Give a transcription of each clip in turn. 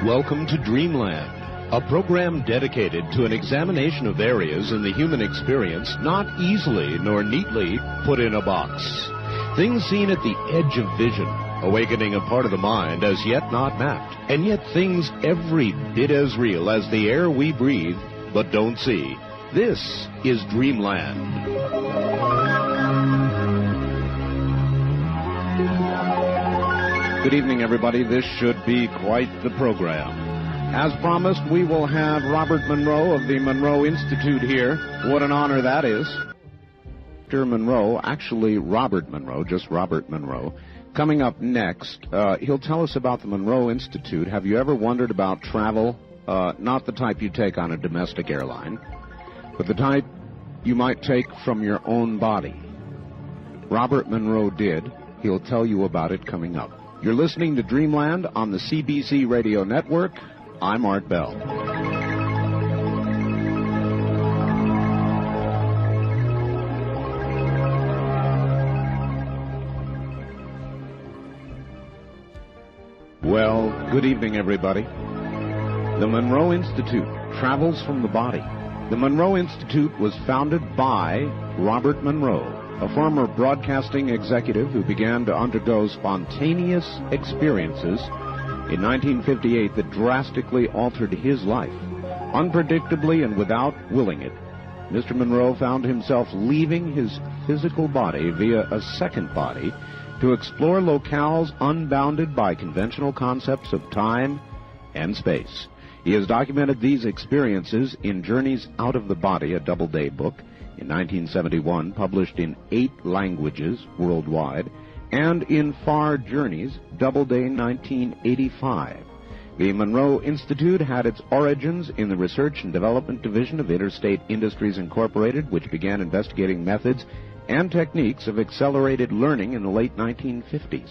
Welcome to Dreamland, a program dedicated to an examination of areas in the human experience not easily nor neatly put in a box. Things seen at the edge of vision, awakening a part of the mind as yet not mapped, and yet things every bit as real as the air we breathe but don't see. This is Dreamland. Good evening, everybody. This should be quite the program. As promised, we will have Robert Monroe of the Monroe Institute here. What an honor that is. Dr. Monroe, actually Robert Monroe, just Robert Monroe. Coming up next, he'll tell us about the Monroe Institute. Have you ever wondered about travel? Not the type you take on a domestic airline, but the type you might take from your own body. Robert Monroe did. He'll tell you about it coming up. You're listening to Dreamland on the CBC Radio Network. I'm Art Bell. Well, good evening, everybody. The Monroe Institute travels from the body. The Monroe Institute was founded by Robert Monroe, a former broadcasting executive who began to undergo spontaneous experiences in 1958 that drastically altered his life. Unpredictably and without willing it, Mr. Monroe found himself leaving his physical body via a second body to explore locales unbounded by conventional concepts of time and space. He has documented these experiences in Journeys Out of the Body, a Doubleday book, in 1971, published in 8 languages worldwide, and in Far Journeys, Doubleday 1985. The Monroe Institute had its origins in the Research and Development Division of Interstate Industries Incorporated, which began investigating methods and techniques of accelerated learning in the late 1950s.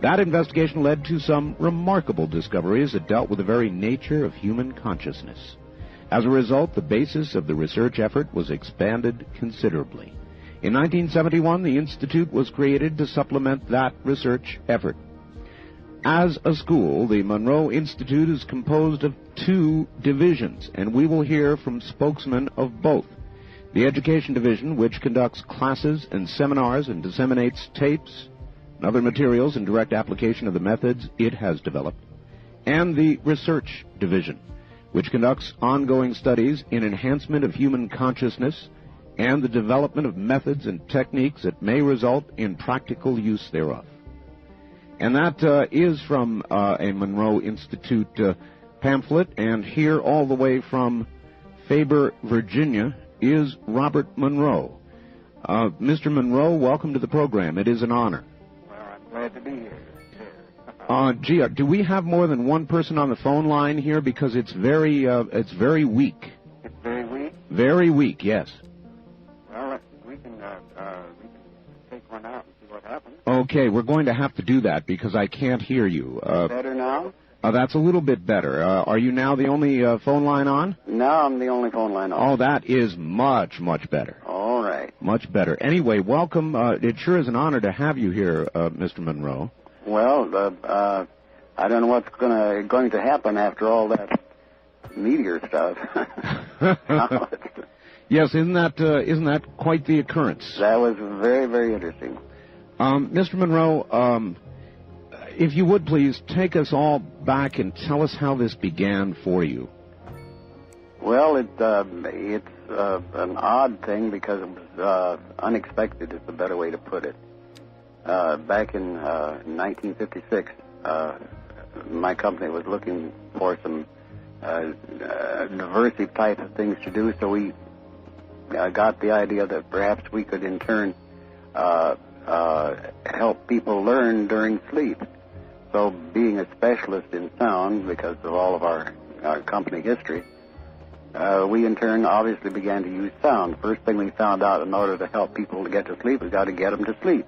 That investigation led to some remarkable discoveries that dealt with the very nature of human consciousness. As a result, the basis of the research effort was expanded considerably. In 1971, the Institute was created to supplement that research effort. As a school, the Monroe Institute is composed of 2 divisions, and we will hear from spokesmen of both. The Education Division, which conducts classes and seminars and disseminates tapes and other materials in direct application of the methods it has developed, and the Research Division, which conducts ongoing studies in enhancement of human consciousness and the development of methods and techniques that may result in practical use thereof. And that is from a Monroe Institute pamphlet, and here all the way from Faber, Virginia, is Robert Monroe. Mr. Monroe, welcome to the program. It is an honor. Well, I'm glad to be here. Gee, do we have more than one person on the phone line here? Because it's very weak. It's very weak? Very weak, yes. Well, we can take one out and see what happens. Okay, we're going to have to do that because I can't hear you. Better now? That's a little bit better. Are you now the only phone line on? No, I'm the only phone line on. Oh, that is much, much better. All right. Much better. Anyway, welcome. It sure is an honor to have you here, Mr. Monroe. Well, I don't know what's going to happen after all that meteor stuff. Yes, isn't that quite the occurrence? That was very, very interesting. Mr. Monroe, if you would please take us all back and tell us how this began for you. Well, it's an odd thing because it was unexpected is the better way to put it. Back in 1956, my company was looking for some diversity type of things to do, so we got the idea that perhaps we could in turn help people learn during sleep. So being a specialist in sound, because of all of our company history, we in turn obviously began to use sound. First thing we found out, in order to help people to get to sleep, we got to get them to sleep.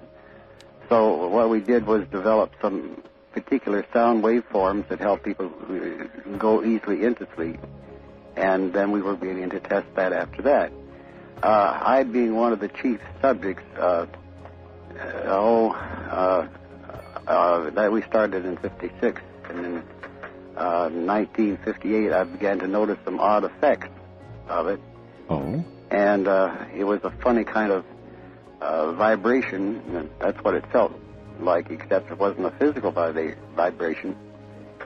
So what we did was develop some particular sound waveforms that help people go easily into sleep. And then we were beginning to test that after that. I, being one of the chief subjects, that we started in '56, and then 1958, I began to notice some odd effects of it. Oh. And it was a funny kind of vibration. And that's what it felt like, except it wasn't a physical vibration.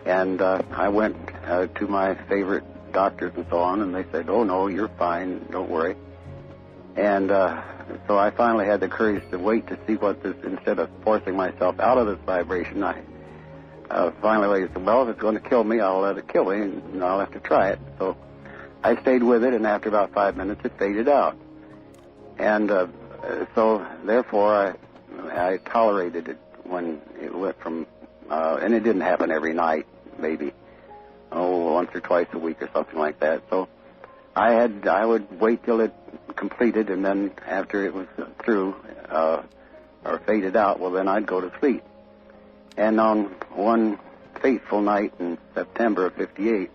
And I went to my favorite doctors and so on, and they said, "Oh, no, you're fine. Don't worry." And so I finally had the courage to wait to see what this, instead of forcing myself out of this vibration, I finally said, well, if it's going to kill me, I'll let it kill me, and I'll have to try it. So I stayed with it, and after about 5 minutes, it faded out. And so, therefore, I tolerated it when it went from, and it didn't happen every night, maybe, once or twice a week or something like that. So I would wait till it completed, and then after it was through or faded out, well, then I'd go to sleep. And on one fateful night in September of '58,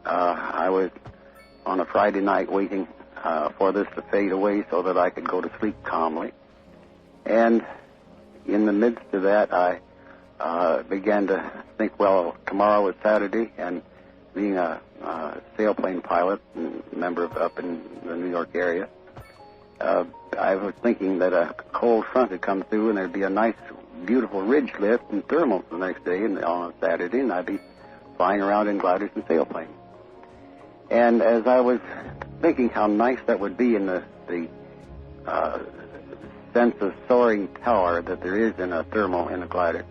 I was on a Friday night waiting for this to fade away so that I could go to sleep calmly. And in the midst of that, I began to think, well, tomorrow is Saturday, and being a sailplane pilot and member up in the New York area, I was thinking that a cold front had come through, and there'd be a nice, beautiful ridge lift and thermals the next day and on Saturday, and I'd be flying around in gliders and sailplanes. And as I was thinking how nice that would be in the sense of soaring power that there is in a thermal in a glider,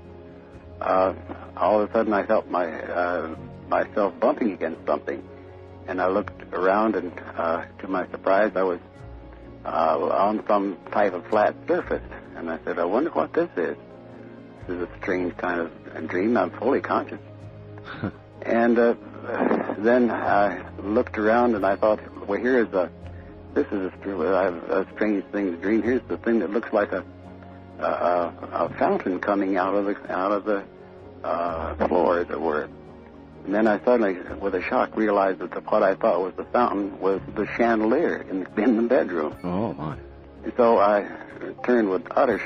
all of a sudden I felt myself bumping against something, and I looked around, and to my surprise, I was on some type of flat surface, and I said, I wonder what this is. This is a strange kind of dream. I'm fully conscious. And then I looked around, and I thought, well, this is a strange thing to dream. Here's the thing that looks like a fountain coming out of the floor, as it were. And then I suddenly, with a shock, realized that what I thought was the fountain was the chandelier in the bedroom. Oh, my. So I turned with utter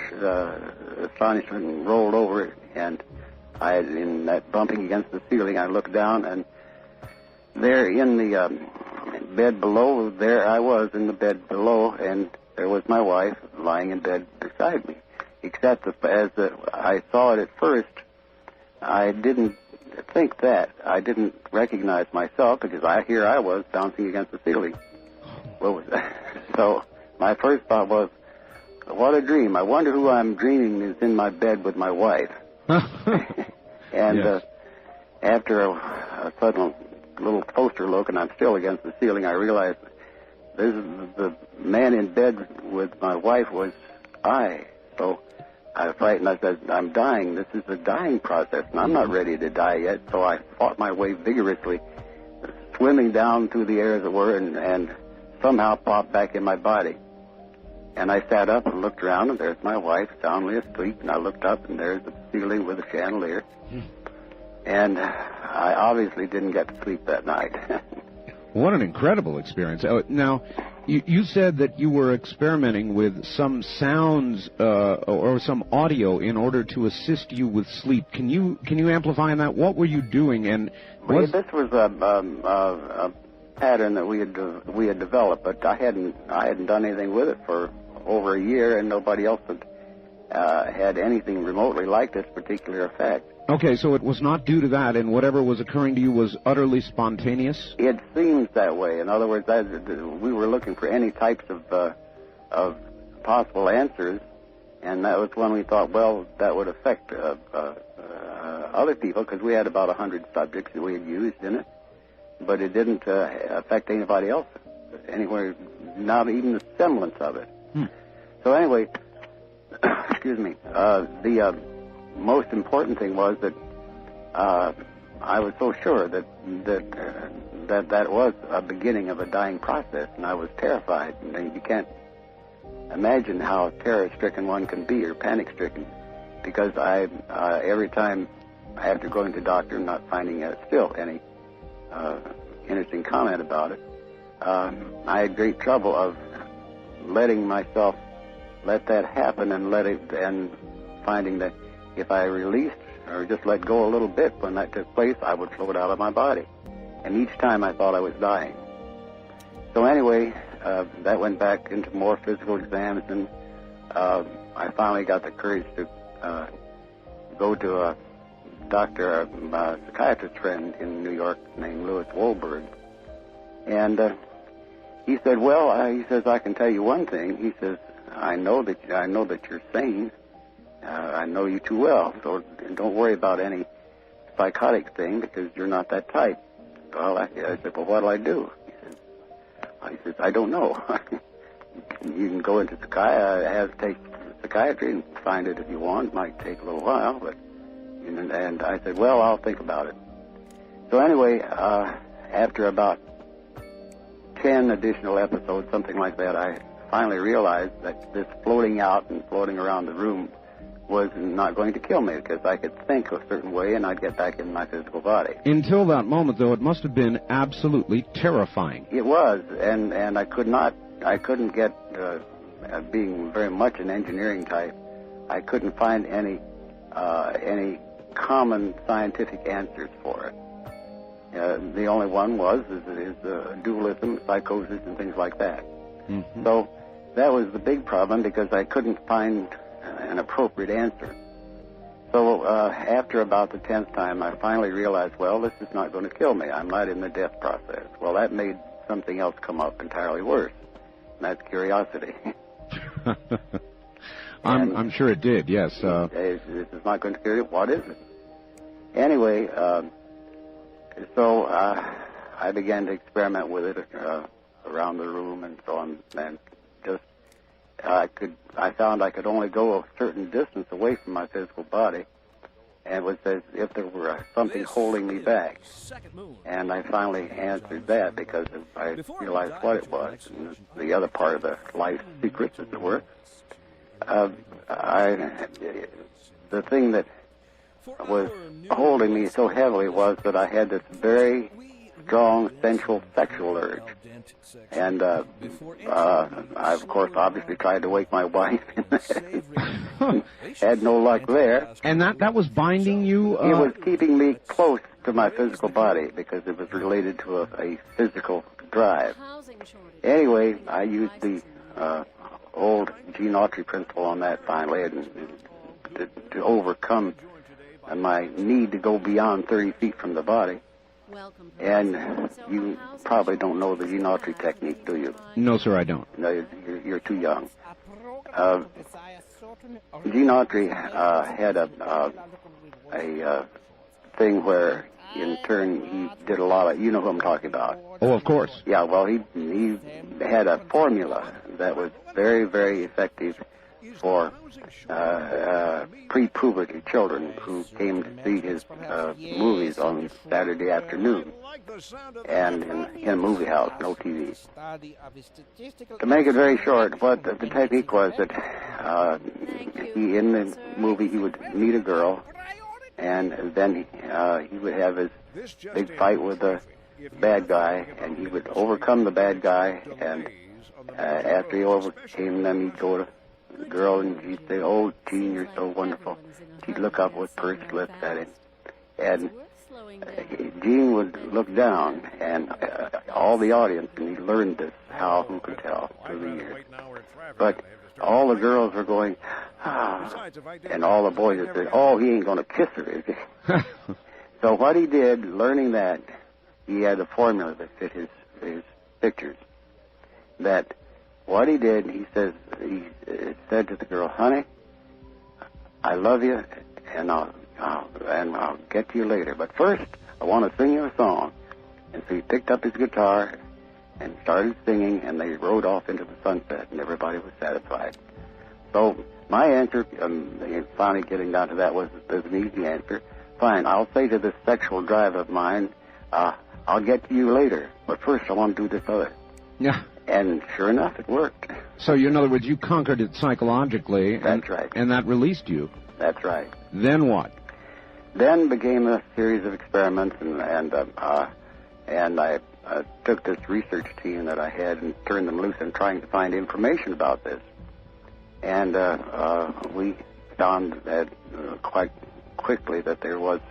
astonishment and rolled over, and in that bumping against the ceiling, I looked down, and there in the bed below, there I was in the bed below, and there was my wife lying in bed beside me. Except that as I saw it at first, I didn't think that. I didn't recognize myself, because here I was bouncing against the ceiling. So my first thought was, what a dream. I wonder who I'm dreaming is in my bed with my wife. And yes. After a sudden little closer look, and I'm still against the ceiling, I realized the man in bed with my wife was I. So I was frightened. I said, I'm dying. This is a dying process, and I'm not ready to die yet. So I fought my way vigorously, swimming down through the air, as it were, and somehow popped back in my body. And I sat up and looked around, and there's my wife soundly asleep. And I looked up, and there's the ceiling with a chandelier. And I obviously didn't get to sleep that night. What an incredible experience. Now, you said that you were experimenting with some sounds or some audio in order to assist you with sleep. Can you amplify on that? What were you doing? And this was a pattern that we had developed, but I hadn't done anything with it for over a year, and nobody else had anything remotely like this particular effect. Okay, so it was not due to that, and whatever was occurring to you was utterly spontaneous? It seems that way. In other words, we were looking for any types of possible answers, and that was when we thought, well, that would affect other people, because we had about 100 subjects that we had used in it, but it didn't affect anybody else anywhere, not even the semblance of it. So anyway, excuse me, the most important thing was that I was so sure that was a beginning of a dying process, and I was terrified. And you can't imagine how terror-stricken one can be, or panic-stricken, because every time after going to the doctor and not finding still any interesting comment about it, I had great trouble of letting myself let that happen and finding that if I released or just let go a little bit. When that took place, I would float out of my body. And each time I thought I was dying. So anyway, that went back into more physical exams, and I finally got the courage to go to a doctor, a psychiatrist friend in New York named Louis Wolberg. And he said, well, he says, I can tell you one thing. He says, I know that you're sane. I know you too well, so don't worry about any psychotic thing because you're not that type. Well, I said, well, what'll I do? He says, I don't know. You can go into take psychiatry and find it if you want. It might take a little while, but and I said, well, I'll think about it. So anyway, after about 10 additional episodes, something like that, I finally realized that this floating out and floating around the room was not going to kill me because I could think a certain way and I'd get back in my physical body. Until that moment, though, it must have been absolutely terrifying. It was, and I couldn't get, being very much an engineering type, I couldn't find any common scientific answers for it. The only one is dualism, psychosis, and things like that. Mm-hmm. So that was the big problem because I couldn't find an appropriate answer. So after about the 10th time, I finally realized, well, this is not going to kill me. I'm not in the death process. Well, that made something else come up entirely worse, and that's curiosity. I'm sure it did, yes. This is not going to kill you. What is it? Anyway, so I began to experiment with it around the room and so on, and just I found I could only go a certain distance away from my physical body, and it was as if there were something holding me back. And I finally answered that because I realized what it was, and the other part of the life secrets, as it were. The thing that was holding me so heavily was that I had this very strong sensual sexual urge. And I, of course, obviously tried to wake my wife. Had no luck there. And that was binding you? It was keeping me close to my physical body because it was related to a physical drive. Anyway, I used the old Gene Autry principle on that finally, and to overcome my need to go beyond 30 feet from the body. And you probably don't know the Gene Autry technique, do you? No, sir, I don't. No, you're too young. Gene Autry had a thing where, in turn, he did a lot of, you know who I'm talking about. Oh, of course. Yeah, well, he had a formula that was very, very effective for pre-puberty children who came to see his movies on Saturday afternoon and in a movie house, no TV. To make it very short, what the technique was that in the movie he would meet a girl, and then he would have his big fight with the bad guy, and he would overcome the bad guy, and after he overcame them, he'd go to the girl and she'd say, "Oh, Gene, you're so wonderful." She'd look up with pursed lips at him, and Gene would look down, and all the audience, and he learned this, who could tell, through the years. But all the girls were going, "Ah," and all the boys would say, "Oh, he ain't going to kiss her, is he?" So what he did, learning that, he had a formula that fit his pictures. That what he did, he said to the girl, "Honey, I love you, and I'll get to you later. But first, I want to sing you a song." And so he picked up his guitar and started singing, and they rode off into the sunset, and everybody was satisfied. So my answer, finally getting down to that, was an easy answer. Fine, I'll say to this sexual drive of mine, I'll get to you later, but first I want to do this other. Yeah. And sure enough, it worked. So, in other words, you conquered it psychologically. That's right. And that released you. That's right. Then what? Then became a series of experiments, and I took this research team that I had and turned them loose in trying to find information about this. And we found that quite quickly that there was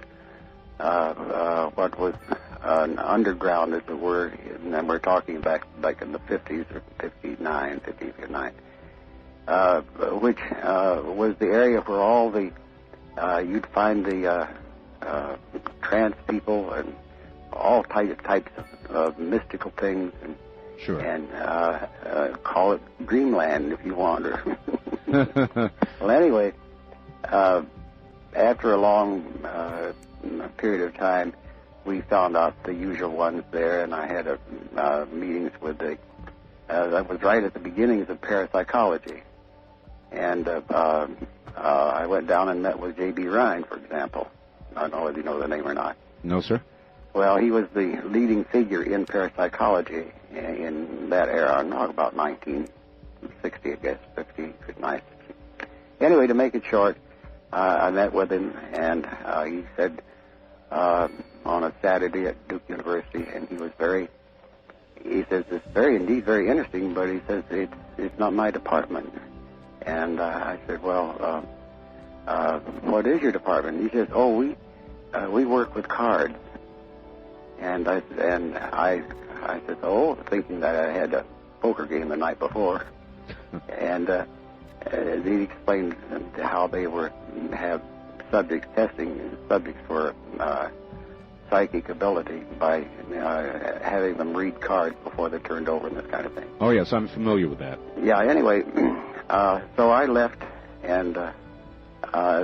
what was an underground, as it were, and then we're talking back in the 50s or 59, which was the area where all the you'd find the trance people and all types of mystical things, and sure, and call it Dreamland if you want. Well, anyway, after a long period of time, we found out the usual ones there, and I had meetings with that was right at the beginnings of parapsychology. And I went down and met with J.B. Rhine, for example. I don't know if you know the name or not. No, sir. Well, he was the leading figure in parapsychology in that era, about 1960, I guess, 59. Anyway, to make it short, I met with him, and he said on a Saturday at Duke University, and he says, it's indeed very interesting, but he says, it's not my department. And I said, well, what is your department? He says, oh, we work with cards. And I said, oh, thinking that I had a poker game the night before. And he explained how they have testing subjects for psychic ability by having them read cards before they're turned over and this kind of thing. Oh, yes, I'm familiar with that. Yeah, anyway, so I left, and as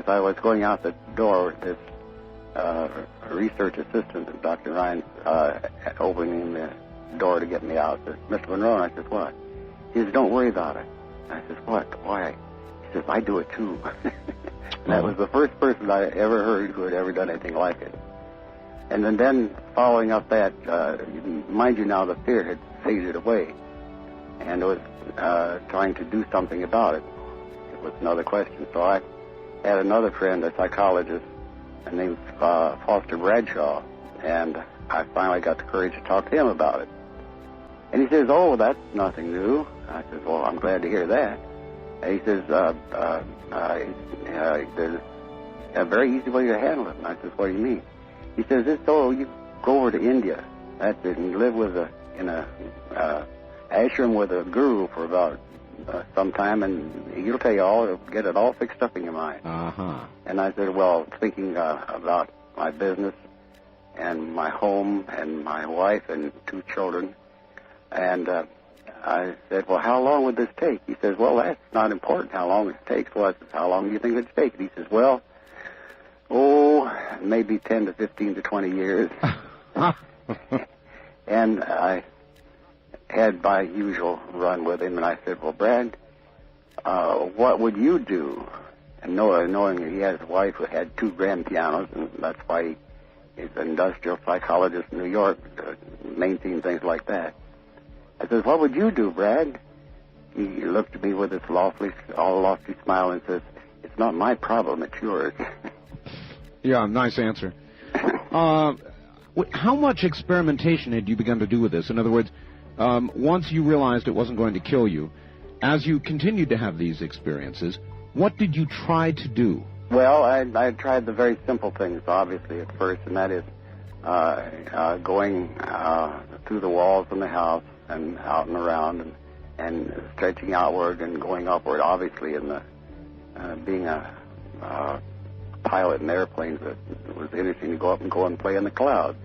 I was going out the door, this research assistant, Dr. Ryan, opening the door to get me out, says, Mr. Monroe, and I says, what? He says, don't worry about it. I says, what? Why? He says, I do it too. And that was the first person I ever heard who had ever done anything like it. And then following up that, mind you now, the fear had faded away, and it was trying to do something about it. It was another question. So I had another friend, a psychologist, named Foster Bradshaw, and I finally got the courage to talk to him about it. And he says, oh, that's nothing new. I says, well, I'm glad to hear that. And he says, there's a very easy way to handle it. And I says, what do you mean? He says, you go over to India. That's it. And you live in a ashram with a guru for about some time, and he'll tell you get it all fixed up in your mind. Uh-huh. And I said, well, thinking about my business and my home and my wife and 2 children. And I said, well, how long would this take? He says, well, that's not important how long it takes. Well, I said, how long do you think it'd take? He says, well, maybe 10 to 15 to 20 years. And I had my usual run with him, and I said, well, Brad, what would you do? And knowing that he has a wife who had 2 grand pianos, and that's why he's an industrial psychologist in New York, maintain things like that. I said, what would you do, Brad? He looked at me with this lofty smile and says, it's not my problem, it's yours. Yeah, nice answer. How much experimentation had you begun to do with this? In other words, once you realized it wasn't going to kill you, as you continued to have these experiences, what did you try to do? Well, I tried the very simple things, obviously, at first, and that is going through the walls in the house and out and around and stretching outward and going upward, obviously, in the being a pilot in airplanes, it was interesting to go up and go and play in the clouds.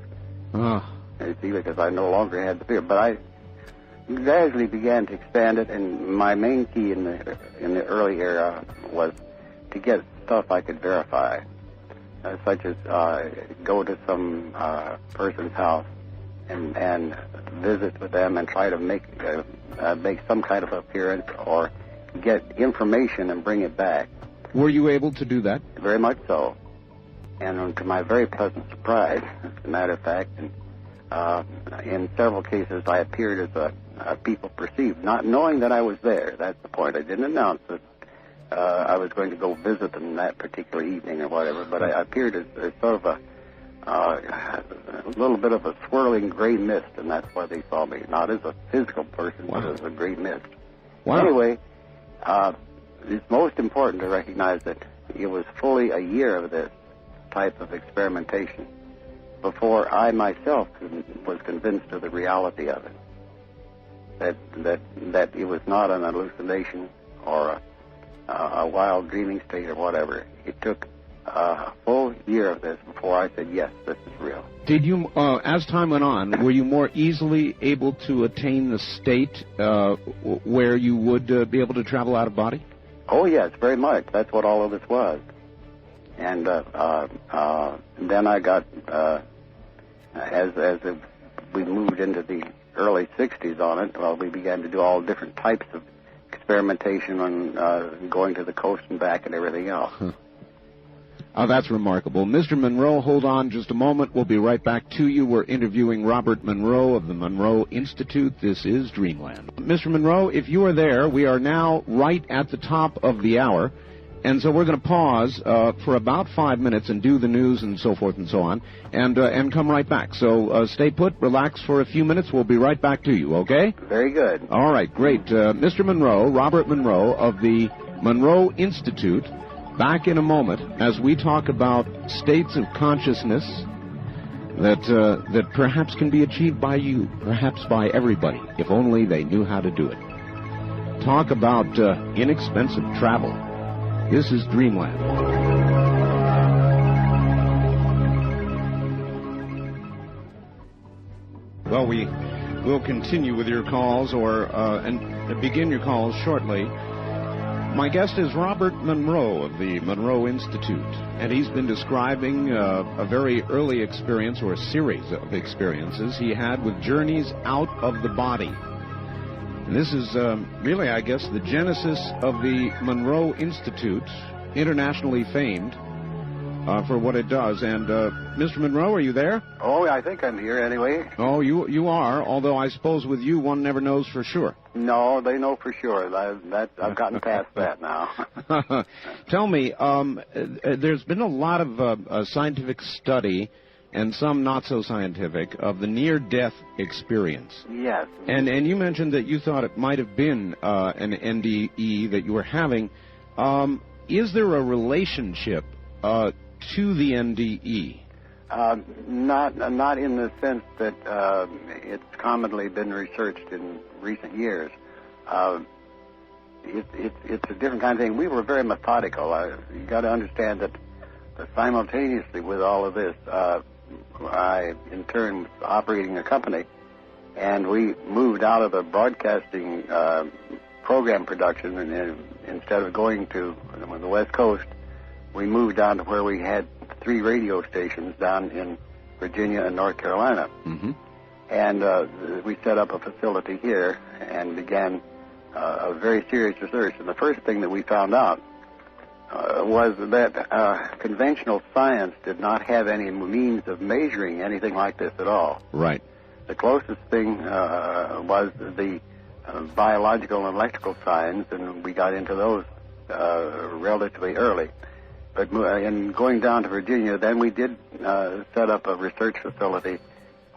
You see, because I no longer had the fear. But I gradually began to expand it, and my main key in the early era was to get stuff I could verify, such as go to some person's house and visit with them and try to make some kind of appearance or get information and bring it back. Were you able to do that? Very much so. And to my very pleasant surprise, as a matter of fact, in several cases I appeared as a people perceived, not knowing that I was there. That's the point. I didn't announce that I was going to go visit them that particular evening or whatever, but I appeared as sort of a little bit of a swirling gray mist, and that's why they saw me, not as a physical person, but as a gray mist. Wow. Anyway, it's most important to recognize that it was fully a year of this type of experimentation before I myself was convinced of the reality of it. That it was not an hallucination or a wild dreaming state or whatever. It took a full year of this before I said, yes, this is real. Did you, as time went on, were you more easily able to attain the state where you would be able to travel out of body? Oh, yes, very much. That's what all of this was. And then I got, as we moved into the early 60s on it, well, we began to do all different types of experimentation on going to the coast and back and everything else. Huh. Oh, that's remarkable. Mr. Monroe, hold on just a moment. We'll be right back to you. We're interviewing Robert Monroe of the Monroe Institute. This is Dreamland. Mr. Monroe, if you are there, we are now right at the top of the hour. And so we're going to pause for about 5 minutes and do the news and so forth and so on, and come right back. So stay put, relax for a few minutes. We'll be right back to you, okay? Very good. All right, great. Mr. Monroe, Robert Monroe of the Monroe Institute, back in a moment as we talk about states of consciousness that perhaps can be achieved by you, perhaps by everybody, if only they knew how to do it. Talk about inexpensive travel. This is Dreamland. Well, we will continue with your calls and begin your calls shortly. My guest is Robert Monroe of the Monroe Institute, and he's been describing a very early experience, or a series of experiences he had with journeys out of the body. And this is really, I guess, the genesis of the Monroe Institute, internationally famed for what it does. And Mr. Monroe, are you there? Oh, I think I'm here anyway. Oh, you are, although I suppose with you one never knows for sure. No, they know for sure. I've gotten past that now. Tell me, there's been a lot of scientific study, and some not so scientific, of the near-death experience. Yes. And you mentioned that you thought it might have been an NDE that you were having. Is there a relationship to the NDE? Not in the sense that it's commonly been researched in recent years. It's a different kind of thing. We were very methodical. You got to understand that simultaneously with all of this, I, in turn, was operating a company, and we moved out of the broadcasting program production, and instead of going to the West Coast, we moved down to where we had 3 radio stations down in Virginia and North Carolina. Mm-hmm. And we set up a facility here and began a very serious research. And the first thing that we found out was that conventional science did not have any means of measuring anything like this at all. Right. The closest thing was the biological and electrical science, and we got into those relatively early. But in going down to Virginia, then we did set up a research facility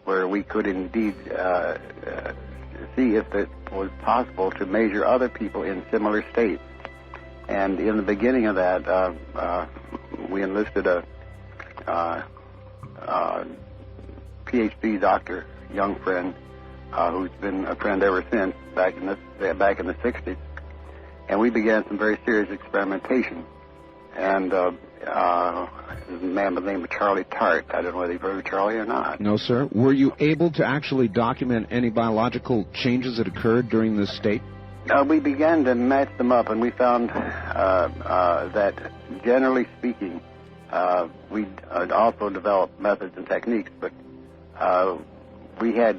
where we could indeed see if it was possible to measure other people in similar states. And in the beginning of that, we enlisted a PhD doctor, young friend, who's been a friend ever since, back in the 60s. And we began some very serious experimentation. And a man by the name of Charlie Tart. I don't know whether you've heard of Charlie or not. No, sir. Were you able to actually document any biological changes that occurred during this state? We began to match them up, and we found that, generally speaking, we also developed methods and techniques, but we had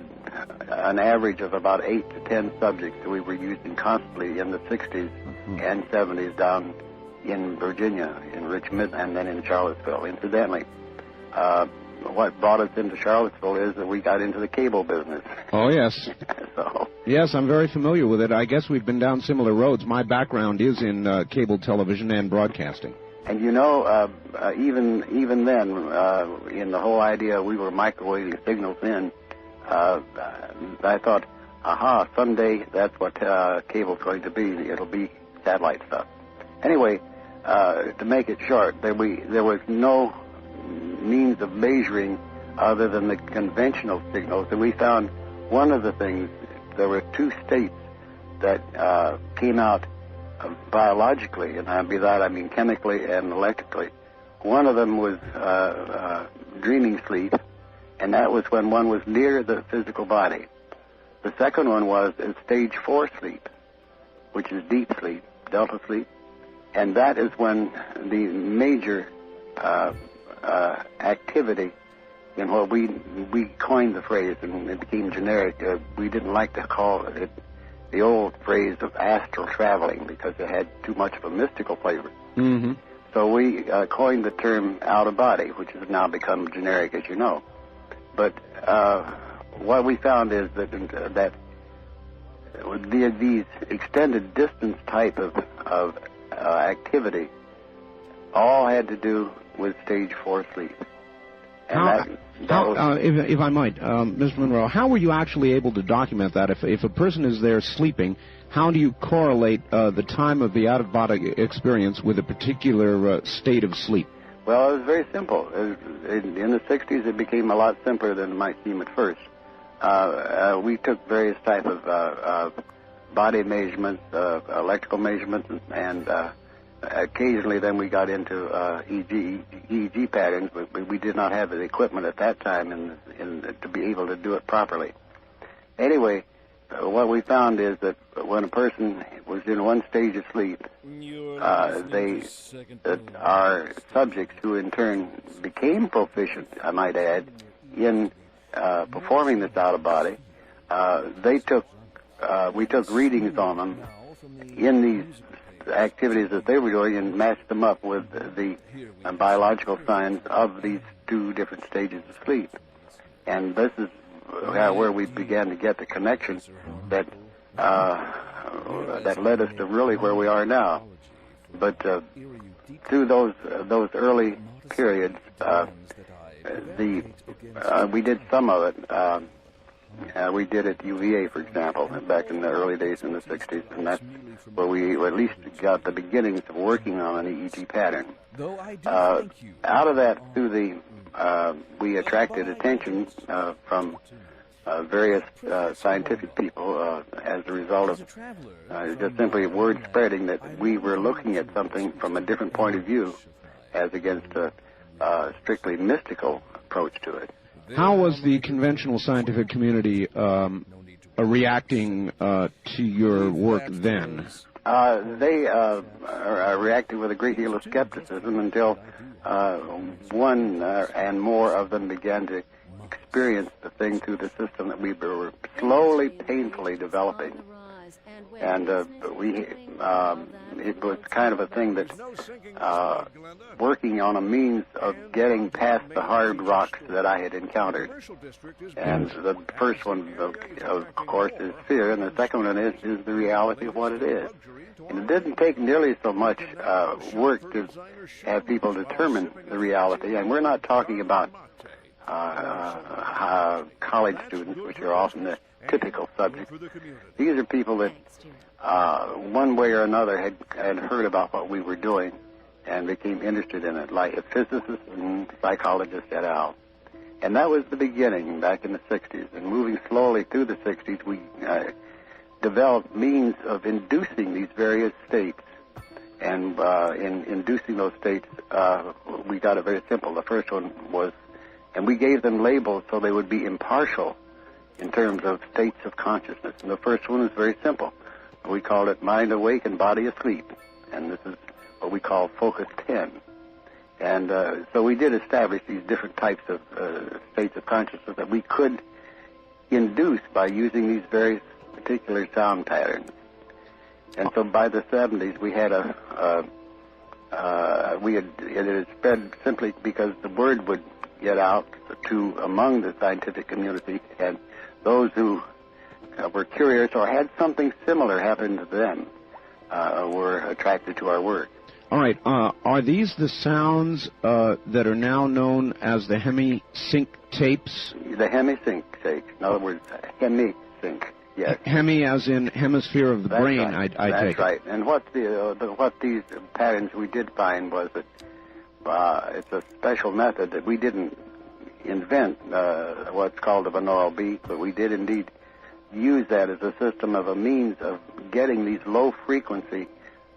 an average of about 8 to 10 subjects that we were using constantly in the 60s and 70s down in Virginia, in Richmond, and then in Charlottesville. Incidentally, what brought us into Charlottesville is that we got into the cable business. Oh, yes. So. Yes, I'm very familiar with it. I guess we've been down similar roads. My background is in cable television and broadcasting. And you know, even then, in the whole idea we were microwaving signals in, I thought, aha, someday that's what cable's going to be. It'll be satellite stuff. Anyway, to make it short, there was no means of measuring other than the conventional signals. And we found one of the things, there were two states that came out biologically, and by that I mean chemically and electrically. One of them was dreaming sleep, and that was when one was near the physical body. The second one was stage 4 sleep, which is deep sleep, delta sleep, and that is when the major activity in what we coined the phrase, and it became generic. We didn't like to call it the old phrase of astral traveling because it had too much of a mystical flavor. Mm-hmm. So we coined the term out of body, which has now become generic, as you know. But what we found is that these extended distance type of activity all had to do with stage 4 sleep. And if I might, Mr. Monroe, how were you actually able to document that? If a person is there sleeping, how do you correlate the time of the out-of-body experience with a particular state of sleep? Well, it was very simple. In the 60s, it became a lot simpler than it might seem at first. We took various types of body measurements, electrical measurements, and occasionally then we got into EEG patterns, but we did not have the equipment at that time to be able to do it properly. Anyway, what we found is that when a person was in one stage of sleep, our subjects who in turn became proficient, I might add, in performing this out of body, we took readings on them in these activities that they were doing and matched them up with the biological signs of these two different stages of sleep. And this is where we began to get the connection that led us to really where we are now. But through those early periods, we did some of it. We did at UVA, for example, back in the early days in the 60s, and that's where we at least got the beginnings of working on an EEG pattern. Out of that, we attracted attention from various scientific people as a result of just simply word spreading that we were looking at something from a different point of view as against a strictly mystical approach to it. How was the conventional scientific community reacting to your work then? They reacted with a great deal of skepticism until one and more of them began to experience the thing through the system that we were slowly, painfully developing. And it was kind of a thing that working on a means of getting past the hard rocks that I had encountered. And the first one, of course, is fear, and the second one is the reality of what it is. And it didn't take nearly so much work to have people determine the reality. And we're not talking about college students, which are often the typical subject. These are people that one way or another had heard about what we were doing and became interested in it, like physicists and psychologists et al. And that was the beginning back in the 60s. And moving slowly through the 60s, we developed means of inducing these various states. And in inducing those states, we got it very simple. The first one was, and we gave them labels so they would be impartial in terms of states of consciousness. And the first one was very simple. We called it mind awake and body asleep. And this is what we call focus 10. And so we did establish these different types of states of consciousness that we could induce by using these various particular sound patterns. And so by the 70s, we had it had spread simply because the word would get out to among the scientific community, and those who were curious or had something similar happen to them were attracted to our work. All right. Are these the sounds that are now known as the hemi-sync tapes? The hemi-sync tapes. In other words, hemi-sync. Yes. Hemi as in hemisphere of the brain, right. I take it. That's right. And what these patterns we did find was that It's a special method that we didn't invent, what's called a binaural beat, but we did indeed use that as a system of a means of getting these low-frequency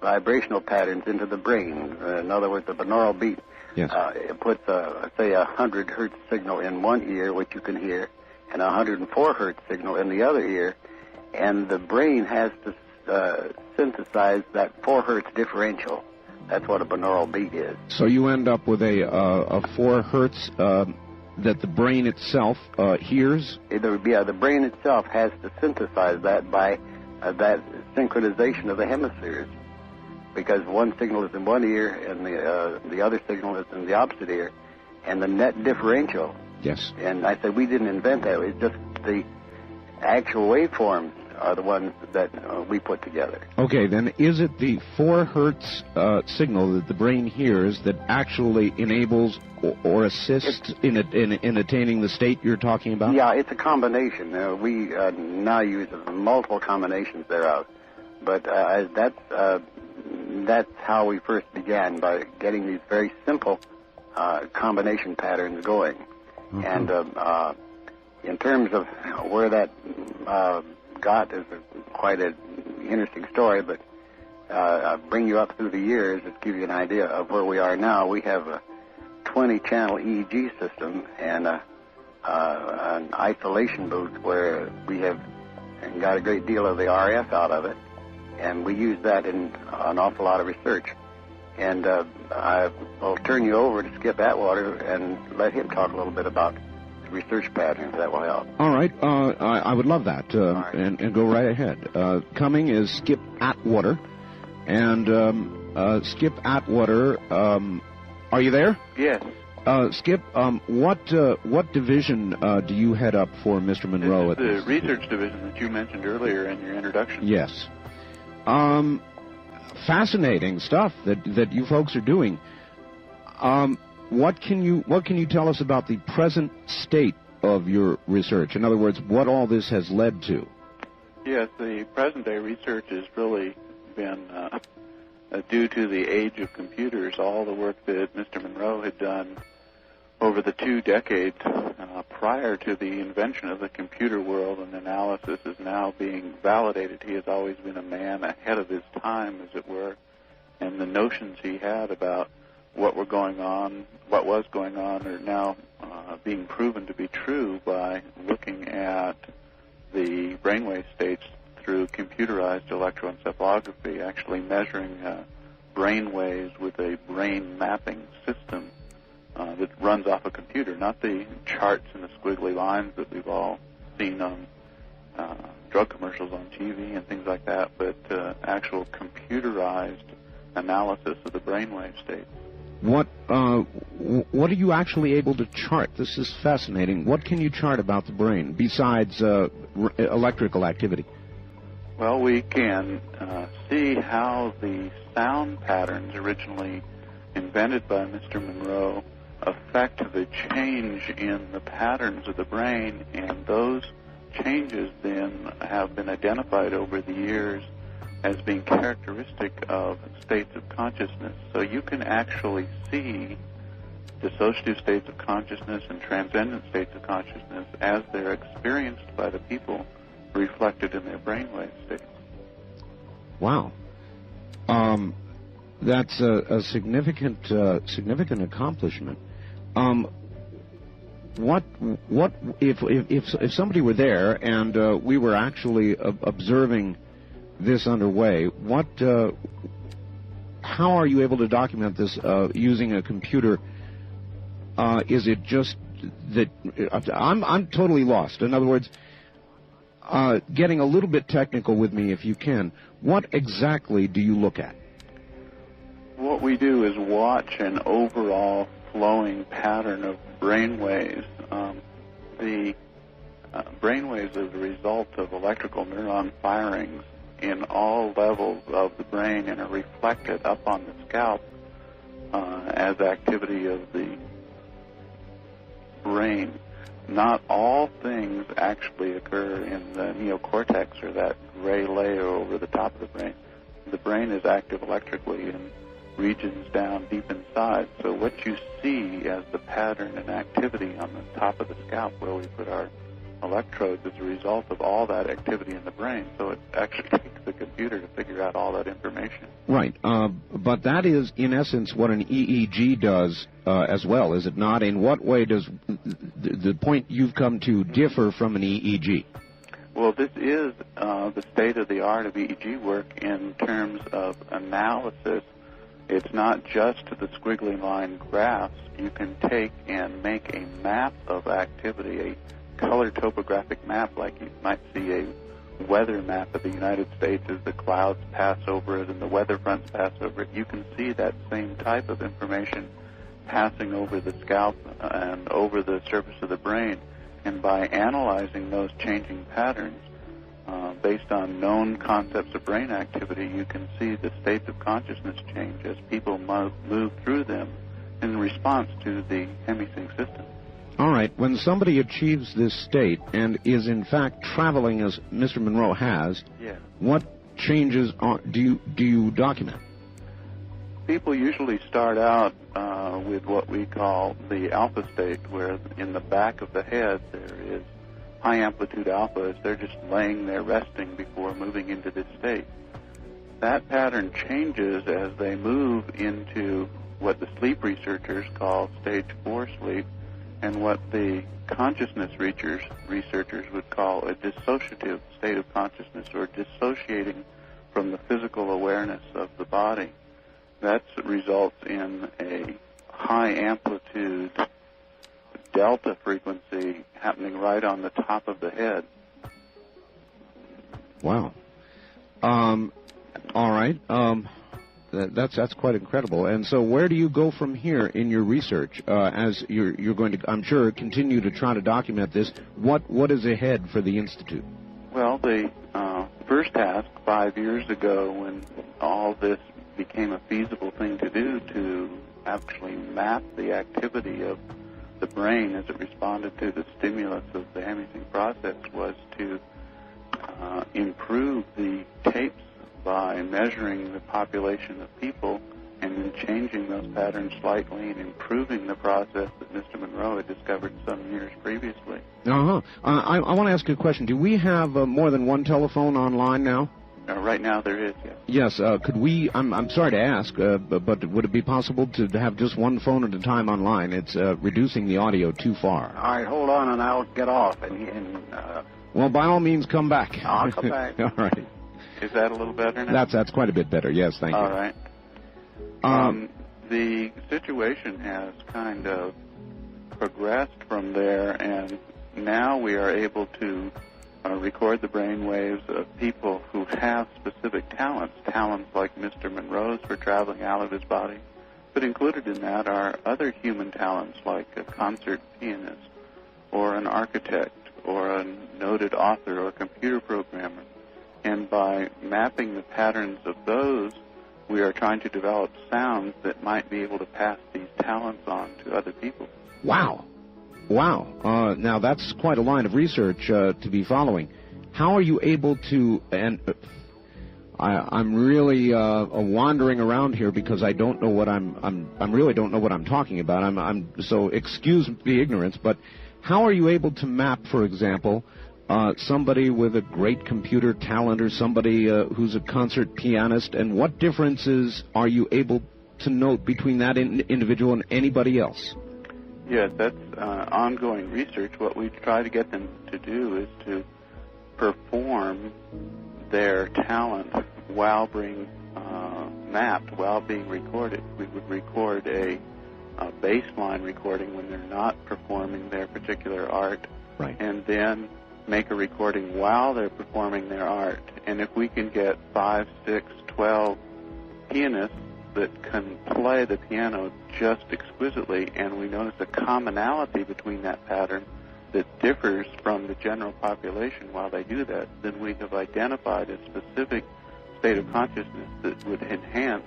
vibrational patterns into the brain. In other words, the binaural beat it puts, say, a 100 hertz signal in one ear, which you can hear, and a 104 hertz signal in the other ear, and the brain has to synthesize that 4 hertz differential. That's what a binaural beat is. So you end up with a 4 hertz that the brain itself hears? The brain itself has to synthesize that by that synchronization of the hemispheres, because one signal is in one ear and the other signal is in the opposite ear, and the net differential. Yes. And I said we didn't invent that. It's just the actual waveforms are the ones that we put together. Okay, then is it the 4 hertz signal that the brain hears that actually enables or assists in attaining the state you're talking about? Yeah, it's a combination. We now use multiple combinations thereof, but that's how we first began, by getting these very simple combination patterns going. Mm-hmm. And in terms of where that got is quite an interesting story, but I'll bring you up through the years to give you an idea of where we are now. We have a 20-channel EEG system and an isolation booth where we have got a great deal of the RF out of it, and we use that in an awful lot of research. And I will turn you over to Skip Atwater and let him talk a little bit about research patterns. That will help. All right. I would love that. Right. And go right ahead. Coming is Skip Atwater. And Skip Atwater, are you there? Yes. Skip, what division do you head up for Mr. Monroe? This is the research division that you mentioned earlier in your introduction. Yes. Fascinating stuff that you folks are doing. What can you tell us about the present state of your research? In other words, what all this has led to? Yes, the present-day research has really been due to the age of computers. All the work that Mr. Monroe had done over the 2 decades prior to the invention of the computer world and analysis is now being validated. He has always been a man ahead of his time, as it were, and the notions he had about what was going on are now being proven to be true by looking at the brainwave states through computerized electroencephalography, actually measuring brain waves with a brain mapping system that runs off a computer, not the charts and the squiggly lines that we've all seen on drug commercials on TV and things like that, but actual computerized analysis of the brainwave states. What are you actually able to chart? This is fascinating. What can you chart about the brain besides electrical activity? Well, we can see how the sound patterns originally invented by Mr. Monroe affect the change in the patterns of the brain, and those changes then have been identified over the years as being characteristic of states of consciousness. So you can actually see dissociative states of consciousness and transcendent states of consciousness as they're experienced by the people reflected in their brainwave states. Wow. That's a significant accomplishment. What if somebody were there and we were actually observing this underway, how are you able to document this using a computer? Is it just that I'm totally lost? In other words, getting a little bit technical with me if you can, what exactly do you look at? What we do is watch an overall flowing pattern of brain waves. The brain waves are the result of electrical neuron firings in all levels of the brain and are reflected up on the scalp as activity of the brain. Not all things actually occur in the neocortex, or that gray layer over the top of the brain. The brain is active electrically in regions down deep inside. So what you see as the pattern and activity on the top of the scalp where we put our electrodes is a result of all that activity in the brain. So it actually takes the computer to figure out all that information. Right. But that is, in essence, what an EEG does as well, is it not? In what way does the point you've come to differ from an EEG? Well, this is the state-of-the-art of EEG work in terms of analysis. It's not just the squiggly line graphs. You can take and make a map of activity, a color topographic map, like you might see a weather map of the United States as the clouds pass over it and the weather fronts pass over it. You can see that same type of information passing over the scalp and over the surface of the brain. And by analyzing those changing patterns based on known concepts of brain activity, you can see the states of consciousness change as people move through them in response to the hemisync system. All right. When somebody achieves this state and is in fact traveling as Mr. Monroe has, what changes do you document? People usually start out with what we call the alpha state, where in the back of the head there is high amplitude alpha as they're just laying there resting before moving into this state. That pattern changes as they move into what the sleep researchers call stage 4 sleep, and what the consciousness researchers would call a dissociative state of consciousness, or dissociating from the physical awareness of the body. That results in a high amplitude delta frequency happening right on the top of the head. Wow. All right. That's quite incredible. And so where do you go from here in your research as you're going to, I'm sure, continue to try to document this? What is ahead for the Institute? Well, the first task 5 years ago, when all this became a feasible thing to do, to actually map the activity of the brain as it responded to the stimulus of the hemisync process, was to improve the tapes by measuring the population of people and then changing those patterns slightly and improving the process that Mr. Monroe had discovered some years previously. I want to ask you a question. Do we have more than one telephone online now? Right now there is, yes. Yes. Could we, I'm sorry to ask, but would it be possible to have just one phone at a time online? It's reducing the audio too far. All right, hold on and I'll get off. Well, by all means, come back. I'll come back. All right. Is that a little better now? That's quite a bit better, yes, thank you. All right. The situation has kind of progressed from there, and now we are able to record the brain waves of people who have specific talents like Mr. Monroe's for traveling out of his body. But included in that are other human talents like a concert pianist or an architect or a noted author or a computer programmer. And by mapping the patterns of those, we are trying to develop sounds that might be able to pass these talents on to other people. Wow. Now, that's quite a line of research to be following. How are you able to, and I'm really wandering around here because I don't know what I really don't know what I'm talking about. So excuse the ignorance, but how are you able to map, for example, somebody with a great computer talent or somebody who's a concert pianist, and what differences are you able to note between that individual and anybody else? Yes, that's ongoing research. What we try to get them to do is to perform their talent while being mapped, while being recorded. We would record a baseline recording when they're not performing their particular art, right, and then make a recording while they're performing their art. And if we can get 5, 6, 12 pianists that can play the piano just exquisitely, and we notice a commonality between that pattern that differs from the general population while they do that, then we have identified a specific state of consciousness that would enhance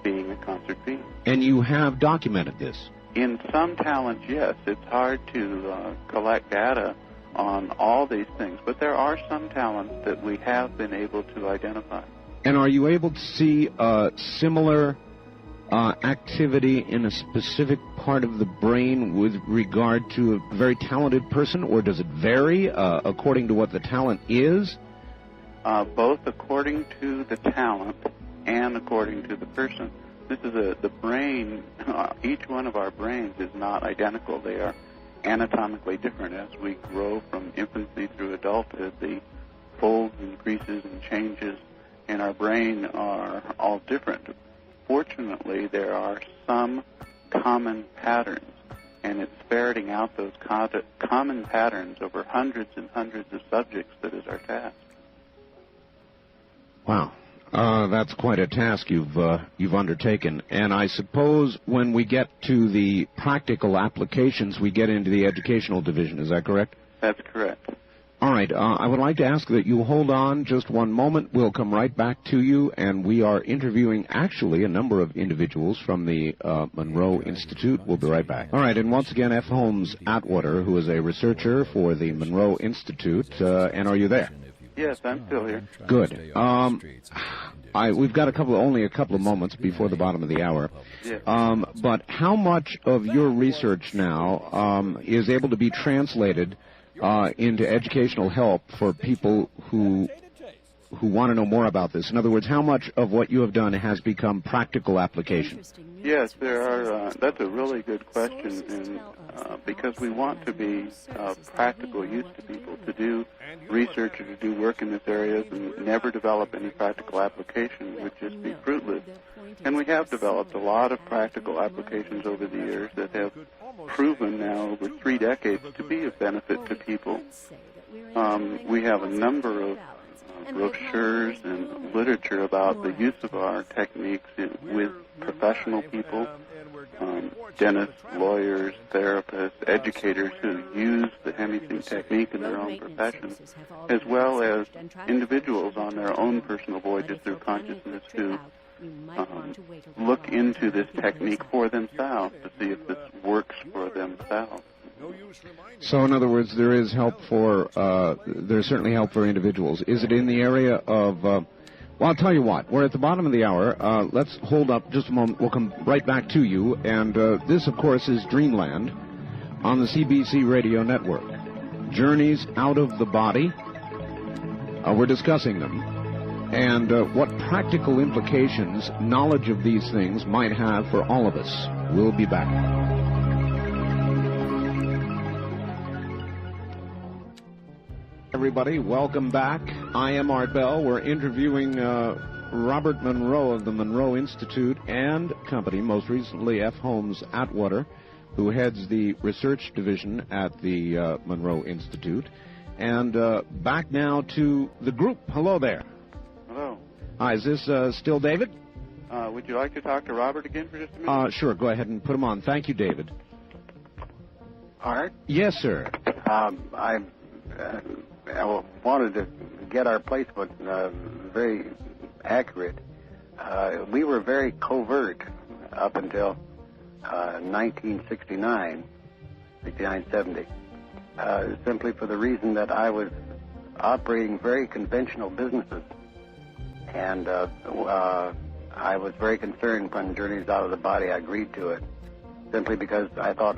being a concert pianist. And you have documented this? In some talents, yes. It's hard to collect data on all these things, but there are some talents that we have been able to identify. And are you able to see similar activity in a specific part of the brain with regard to a very talented person, or does it vary according to what the talent is? Both according to the talent and according to the person. This is the brain. Each one of our brains is not identical. They are anatomically different. As we grow from infancy through adulthood, the folds, increases, and changes in our brain are all different. Fortunately, there are some common patterns, and it's ferreting out those common patterns over hundreds and hundreds of subjects that is our task. Wow. That's quite a task you've undertaken. And I suppose when we get to the practical applications, we get into the educational division. Is that correct? That's correct. All right. I would like to ask that you hold on just one moment. We'll come right back to you, and we are interviewing actually a number of individuals from the Monroe Institute. We'll be right back. All right. And once again, F. Holmes Atwater, who is a researcher for the Monroe Institute. And are you there? Yes, I'm still here. Good. We've got only a couple of moments before the bottom of the hour. Yes. But how much of your research now is able to be translated into educational help for people who want to know more about this? In other words, how much of what you have done has become practical application? Yes, there are. That's a really good question, and because we want to be practical use to people, to do research or to do work in this area and never develop any practical application would just be fruitless. And we have developed a lot of practical applications over the years that have proven now over 3 decades to be of benefit to people. We have a number of brochures and literature about the use of our techniques with professional people, dentists, lawyers, therapists, educators who use the Hemi-Sync technique in their own professions, as well as individuals on their own personal voyages through consciousness who look into this technique for themselves to see if this works for themselves. So, in other words, there's certainly help for individuals. Is it in the area of, well, I'll tell you what, we're at the bottom of the hour. Let's hold up just a moment. We'll come right back to you. And this, of course, is Dreamland on the CBC Radio Network. Journeys out of the body. We're discussing them. And what practical implications knowledge of these things might have for all of us. We'll be back. Everybody, welcome back. I am Art Bell. We're interviewing Robert Monroe of the Monroe Institute and Company, most recently F. Holmes Atwater, who heads the research division at the Monroe Institute. And back now to the group. Hello there. Hello. Hi, is this still David? Would you like to talk to Robert again for just a minute? Sure, go ahead and put him on. Thank you, David. Art? Yes, sir. I wanted to get our placement very accurate. We were very covert up until 1969, 69-70, simply for the reason that I was operating very conventional businesses. And I was very concerned when Journeys Out of the Body, I agreed to it, simply because I thought,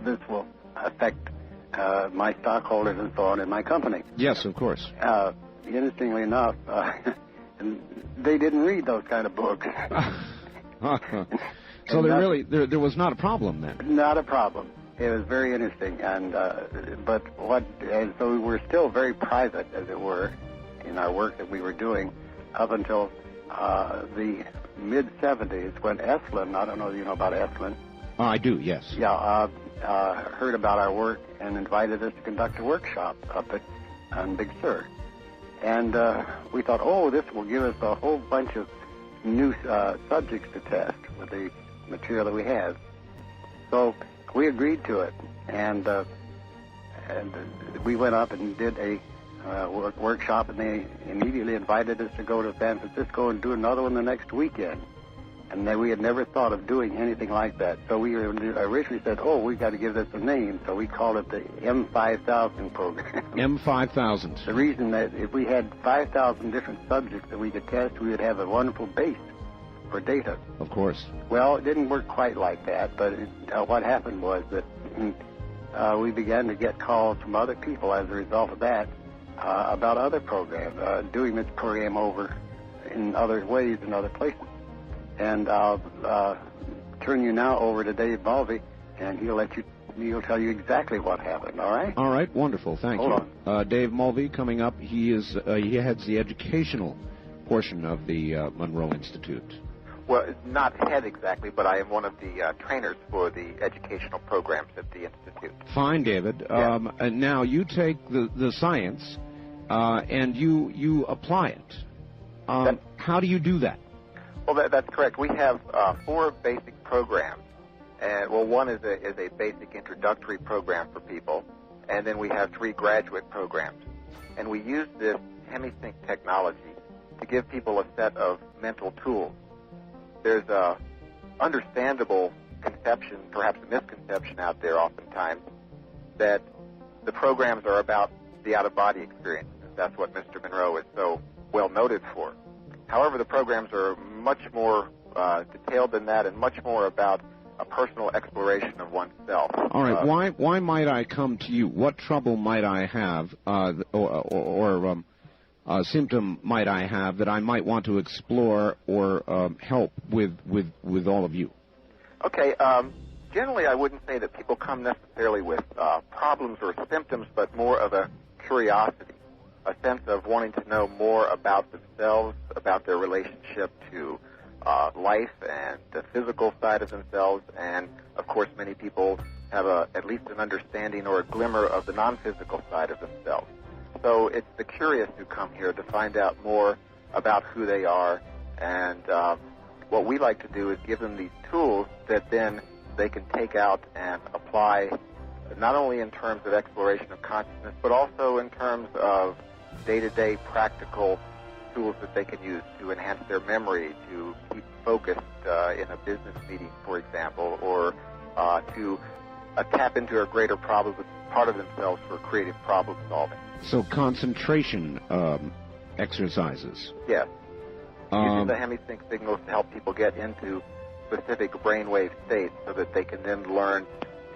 this will affect my stockholders and so on in my company. Yes, of course. Interestingly enough, they didn't read those kind of books. So there was not a problem then? Not a problem. It was very interesting, and so we were still very private, as it were, in our work that we were doing up until the mid-70s when Estlin, I don't know if you know about Estlin. I do, yes. Yeah, heard about our work and invited us to conduct a workshop up on Big Sur. And we thought, this will give us a whole bunch of new subjects to test with the material that we have. So we agreed to it, and we went up and did a workshop, and they immediately invited us to go to San Francisco and do another one the next weekend. And we had never thought of doing anything like that. So we originally said, we got to give this a name. So we called it the M5000 program. M5000. The reason that if we had 5,000 different subjects that we could test, we would have a wonderful base for data. Of course. Well, it didn't work quite like that, but what happened was that we began to get calls from other people as a result of that about other programs, doing this program over in other ways in other places. And I'll turn you now over to Dave Mulvey, and he'll tell you exactly what happened. All right? All right. Wonderful. Thank you. Hold on. Dave Mulvey coming up. He heads the educational portion of the Monroe Institute. Well, not head exactly, but I am one of the trainers for the educational programs at the Institute. Fine, David. Yeah. And now you take the science and you apply it. How do you do that? Well, that's correct. We have 4 basic programs. And one is a basic introductory program for people, and then we have 3 graduate programs. And we use this HemiSync technology to give people a set of mental tools. There's a understandable conception, perhaps a misconception out there oftentimes, that the programs are about the out-of-body experience. That's what Mr. Monroe is so well noted for. However, the programs are much more detailed than that and much more about a personal exploration of oneself. All right. Why might I come to you? What trouble might I have, or symptom might I have that I might want to explore or help with all of you? Okay. Generally, I wouldn't say that people come necessarily with problems or symptoms, but more of a curiosity, a sense of wanting to know more about themselves, about their relationship to life and the physical side of themselves, and of course many people have at least an understanding or a glimmer of the non-physical side of themselves. So it's the curious who come here to find out more about who they are, and what we like to do is give them these tools that then they can take out and apply not only in terms of exploration of consciousness, but also in terms of day-to-day practical tools that they can use to enhance their memory, to keep focused in a business meeting, for example, or to tap into a greater part of themselves for creative problem solving. So concentration exercises. Yes. Using the HemiSync signals to help people get into specific brainwave states so that they can then learn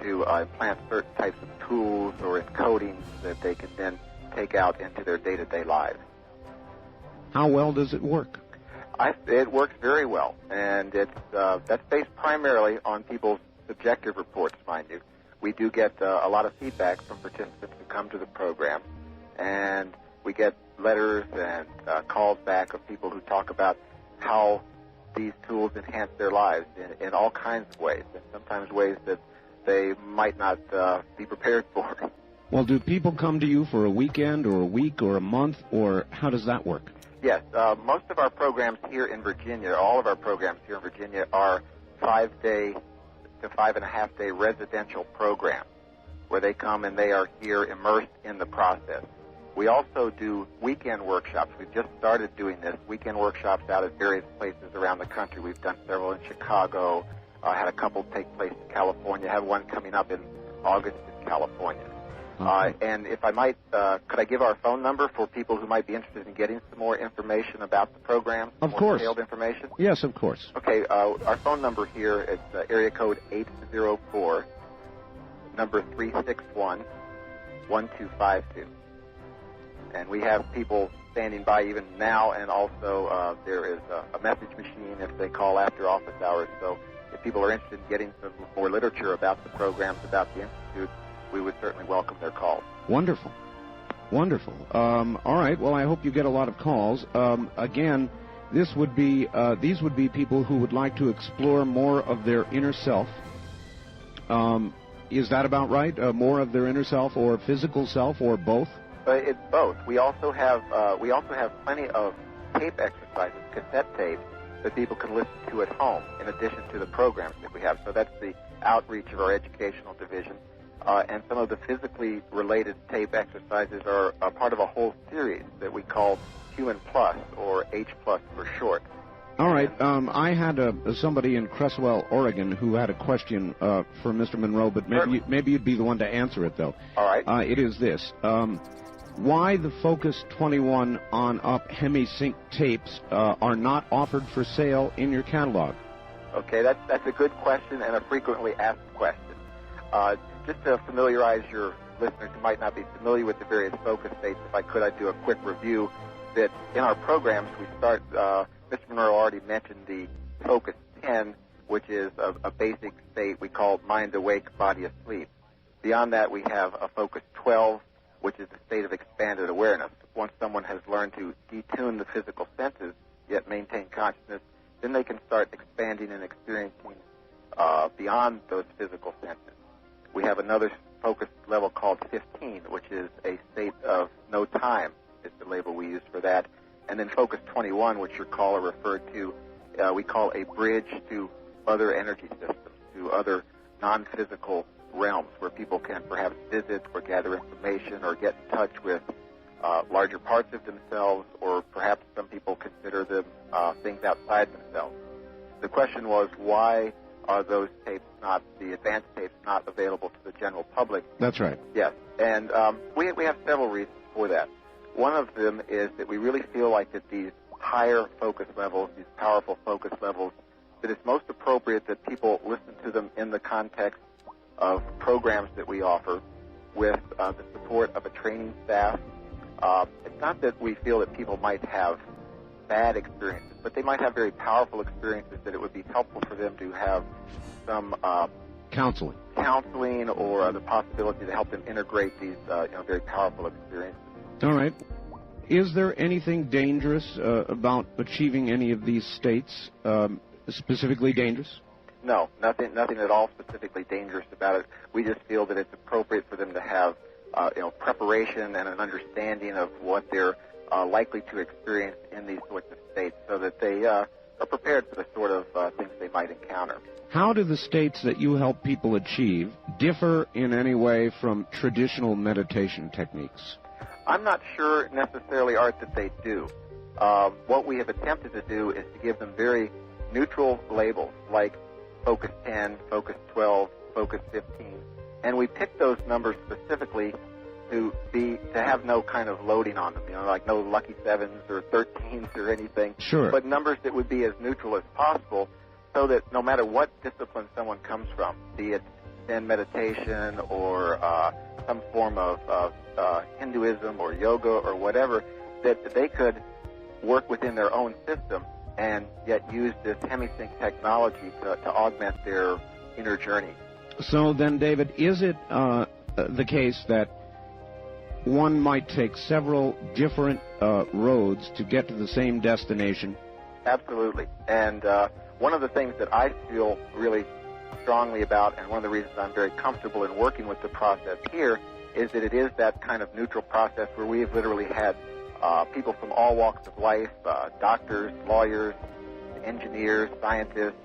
to implant certain types of tools or encodings that they can then take out into their day-to-day lives. How well does it work? It works very well, and that's based primarily on people's subjective reports, mind you. We do get a lot of feedback from participants who come to the program, and we get letters and calls back of people who talk about how these tools enhance their lives in all kinds of ways, and sometimes ways that they might not be prepared for. Well, do people come to you for a weekend or a week or a month, or how does that work? Yes, most of our programs here in Virginia, all of our programs here in Virginia are 5-day to 5.5-day residential programs where they come and they are here immersed in the process. We also do weekend workshops. We've just started doing this, weekend workshops out at various places around the country. We've done several in Chicago, had a couple take place in California, have one coming up in August in California. And if I might, could I give our phone number for people who might be interested in getting some more information about the program? Of course. Detailed information? Yes, of course. Okay, our phone number here is area code 804, number 361-1252. And we have people standing by even now, and also there is a message machine if they call after office hours. So if people are interested in getting some more literature about the programs, about the Institute, we would certainly welcome their calls. Wonderful. Wonderful. All right. Well, I hope you get a lot of calls. Again, these would be people who would like to explore more of their inner self. Is that about right? More of their inner self or physical self or both? It's both. We also have plenty of tape exercises, cassette tapes that people can listen to at home in addition to the programs that we have. So that's the outreach of our educational division. And some of the physically related tape exercises are a part of a whole series that we call Human Plus, or H Plus for short. All right. I had somebody in Cresswell, Oregon, who had a question for Mr. Monroe, but maybe you'd be the one to answer it, though. All right. It is this. why the Focus 21 on-up Hemi-Sync tapes are not offered for sale in your catalog. Okay, that's a good question and a frequently asked question. Just to familiarize your listeners who might not be familiar with the various focus states, if I could, I'd do a quick review. That in our programs, we start, Mr. Monroe already mentioned the Focus 10, which is a basic state we call mind awake, body asleep. Beyond that, we have a Focus 12, which is the state of expanded awareness. Once someone has learned to detune the physical senses, yet maintain consciousness, then they can start expanding and experiencing beyond those physical senses. We have another focus level called 15, which is a state of no time, is the label we use for that. And then Focus 21, which your caller referred to, we call a bridge to other energy systems, to other non-physical realms where people can perhaps visit or gather information or get in touch with larger parts of themselves, or perhaps some people consider them things outside themselves. The question was, why are those tapes not, the advanced tapes, not available to the general public? That's right. Yes, and we have several reasons for that. One of them is that we really feel like that these higher focus levels, these powerful focus levels, that it's most appropriate that people listen to them in the context of programs that we offer with the support of a training staff. It's not that we feel that people might have bad experiences, but they might have very powerful experiences that it would be helpful for them to have some counseling or the possibility to help them integrate these very powerful experiences. All right. Is there anything dangerous about achieving any of these states, specifically dangerous? No, nothing at all specifically dangerous about it. We just feel that it's appropriate for them to have preparation and an understanding of what they're likely to experience in these sorts of states, so that they are prepared for the sort of things they might encounter. How do the states that you help people achieve differ in any way from traditional meditation techniques? I'm not sure necessarily, Art, that they do. What we have attempted to do is to give them very neutral labels, like Focus 10, Focus 12, Focus 15, and we picked those numbers specifically to have no kind of loading on them, like no lucky 7s or 13s or anything. Sure. But numbers that would be as neutral as possible, so that no matter what discipline someone comes from, be it Zen meditation or some form of Hinduism or yoga or whatever, that they could work within their own system and yet use this Hemi-Sync technology to augment their inner journey. So then, David, is it the case that one might take several different roads to get to the same destination? Absolutely. And one of the things that I feel really strongly about, and one of the reasons I'm very comfortable in working with the process here, is that it is that kind of neutral process where we have literally had people from all walks of life, doctors, lawyers, engineers, scientists.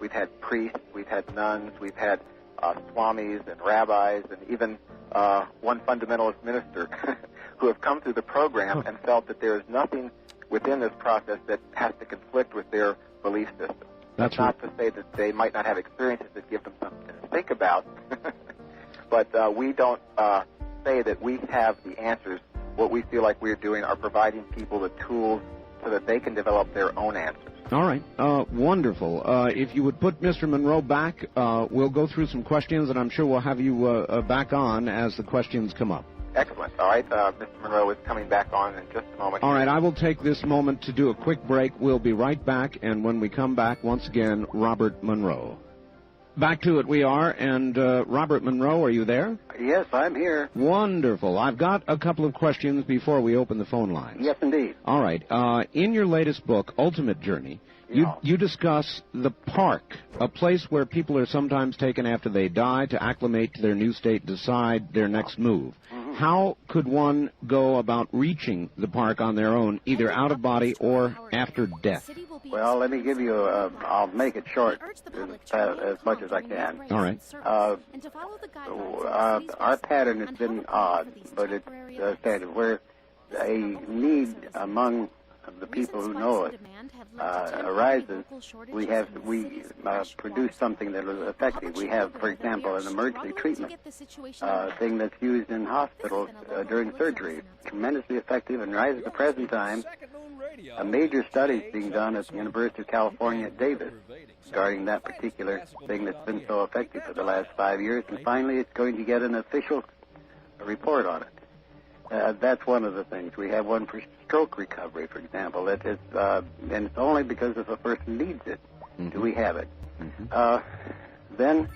We've had priests, we've had nuns, we've had swamis and rabbis, and even one fundamentalist minister who have come through the program and felt that there is nothing within this process that has to conflict with their belief system. That's not to say that they might not have experiences that give them something to think about, but we don't say that we have the answers. What we feel like we're doing are providing people the tools so that they can develop their own answers. All right. Wonderful. If you would put Mr. Monroe back, we'll go through some questions, and I'm sure we'll have you back on as the questions come up. Excellent. All right. Mr. Monroe is coming back on in just a moment. All right. I will take this moment to do a quick break. We'll be right back, and when we come back, once again, Robert Monroe. Back to it we are, and Robert Monroe, are you there? Yes, I'm here. Wonderful. I've got a couple of questions before we open the phone lines. Yes, indeed. All right. In your latest book, Ultimate Journey, you discuss the park, a place where people are sometimes taken after they die to acclimate to their new state, decide their next move. Mm-hmm. How could one go about reaching the park on their own, either out of body or after death? Well, let me give you I'll make it short as much as I can. All right. Our pattern has been odd, but it's standard. We're a need among the people who know it arises, we produce something that is effective. We have, for example, an emergency treatment thing that's used in hospitals during surgery, tremendously effective, and right at the present time, a major study is being done at the University of California at Davis regarding that particular thing that's been so effective for the last 5 years, and finally it's going to get an official report on it. That's one of the things. We have one for stroke recovery, for example. That is, and it's only because if a person needs it do we have it. Then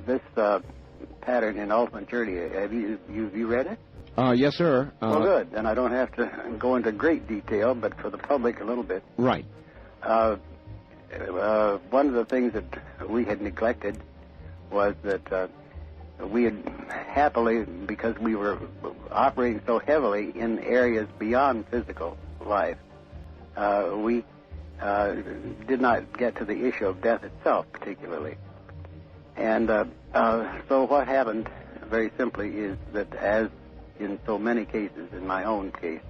this pattern in Ultimate Journey, have you read it? Yes, sir. Well, good. Then I don't have to go into great detail, but for the public a little bit. Right. One of the things that we had neglected was that we had happily, because we were operating so heavily in areas beyond physical life, we did not get to the issue of death itself particularly. And so what happened, very simply, is that as in so many cases, in my own case,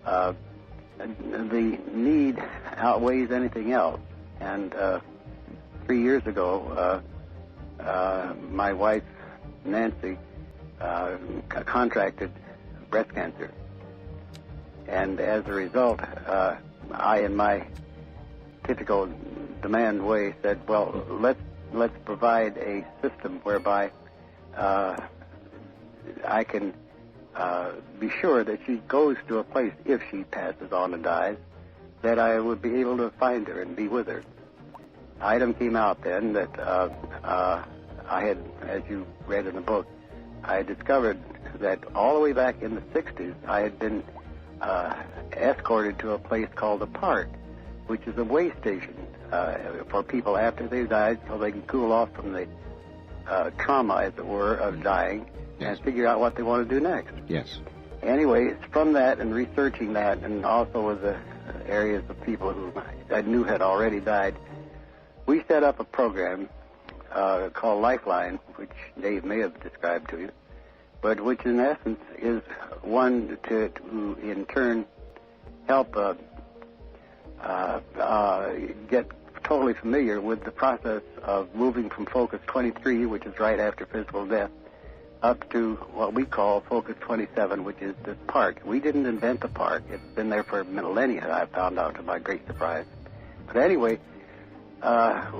the need outweighs anything else. And 3 years ago, my wife, Nancy, contracted breast cancer. And as a result, I, in my typical demand way, said, well, let's provide a system whereby I can be sure that she goes to a place, if she passes on and dies, that I would be able to find her and be with her. Item came out then that I had, as you read in the book, I discovered that all the way back in the 60s, I had been escorted to a place called the Park, which is a way station for people after they've died so they can cool off from the trauma, as it were, of dying. Yes. And figure out what they want to do next. Yes. Anyway, from that and researching that, and also with the areas of people who I knew had already died, we set up a program called Lifeline, which Dave may have described to you, but which in essence is one to in turn help get totally familiar with the process of moving from Focus 23, which is right after physical death, up to what we call Focus 27, which is this park. We didn't invent the park. It's been there for millennia, I found out to my great surprise. But anyway, as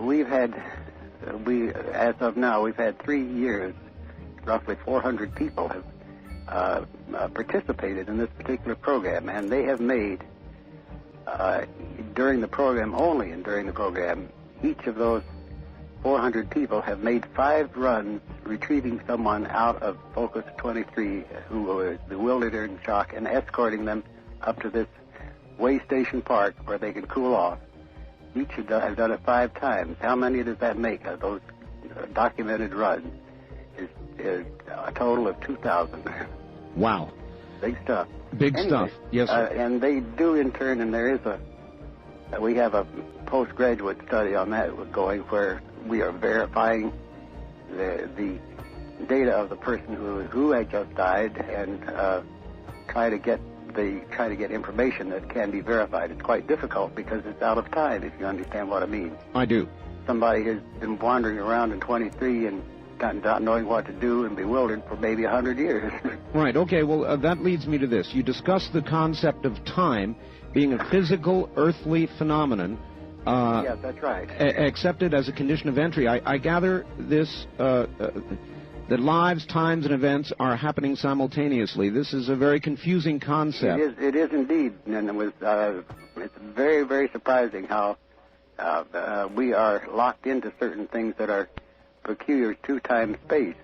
of now, we've had 3 years, roughly 400 people have participated in this particular program, and they have made, during the program, only and during the program, each of those 400 people have made 5 runs retrieving someone out of Focus 23 who was bewildered or in shock and escorting them up to this way station park where they can cool off. Each have done it 5 times. How many does that make of those documented runs? Is a total of 2,000. Wow. Big stuff. Big stuff. Yes, sir. And they do in turn, and there is we have a postgraduate study on that going where we are verifying the data of the person who had just died and try to get information that can be verified. It's quite difficult because it's out of time, if you understand what I mean. I do. Somebody has been wandering around in 23 and not knowing what to do and bewildered for maybe 100 years. Right. Okay. Well, that leads me to this. You discussed the concept of time being a physical, earthly phenomenon. Yes, that's right. Accepted as a condition of entry. I gather this, that lives, times, and events are happening simultaneously. This is a very confusing concept. It is indeed. And it's very, very surprising how we are locked into certain things that are peculiar to time space.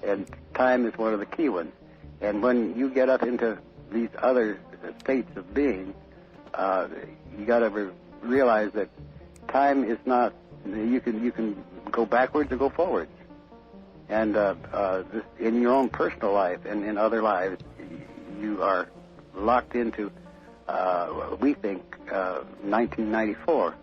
And time is one of the key ones. And when you get up into these other states of being, you got to realize that time is not, you can go backwards or go forwards. And in your own personal life and in other lives, you are locked into, we think, 1994.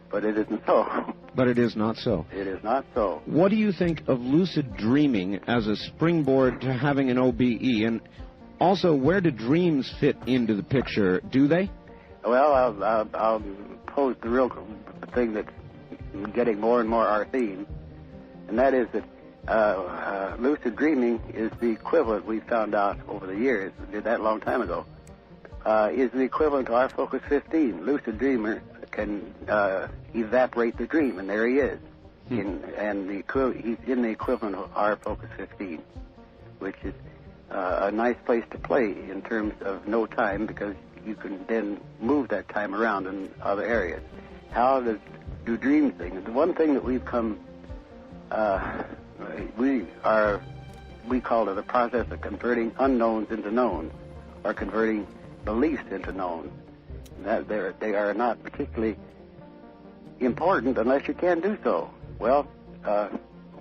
But it isn't so. But it is not so. It is not so. What do you think of lucid dreaming as a springboard to having an OBE? And Also, where do dreams fit into the picture? Do they? Well, I'll pose the real thing that's getting more and more our theme, and that is that lucid dreaming is the equivalent, we found out over the years, we did that a long time ago, is the equivalent to our Focus 15. Lucid dreamer can evaporate the dream, and there he is. He's in the equivalent of our Focus 15, which is a nice place to play in terms of no time, because you can then move that time around in other areas. How do dreams things? The one thing that we've come, we call it the process of converting unknowns into knowns, or converting beliefs into knowns. That they are not particularly important unless you can do so. Well,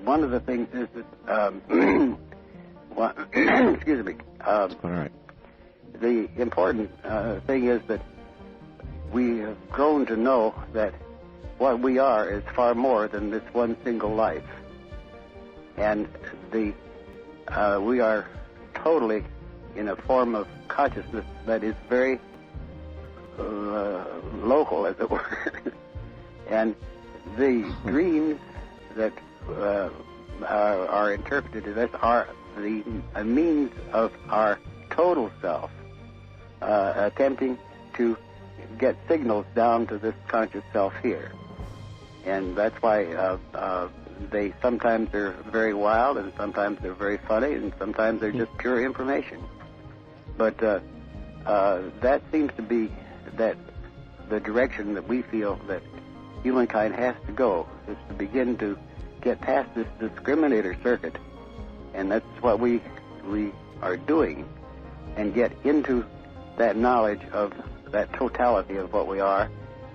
one of the things is that, excuse me. All right. The important thing is that we have grown to know that what we are is far more than this one single life. And we are totally in a form of consciousness that is very local, as it were. And the dreams that are interpreted as are the means of our total self attempting to get signals down to this conscious self here. And that's why they sometimes are very wild, and sometimes they're very funny, and sometimes they're just pure information. But that seems to be the direction that we feel that humankind has to go, is to begin to get past this discriminator circuit. And that's what we are doing, and get into that knowledge of that totality of what we are,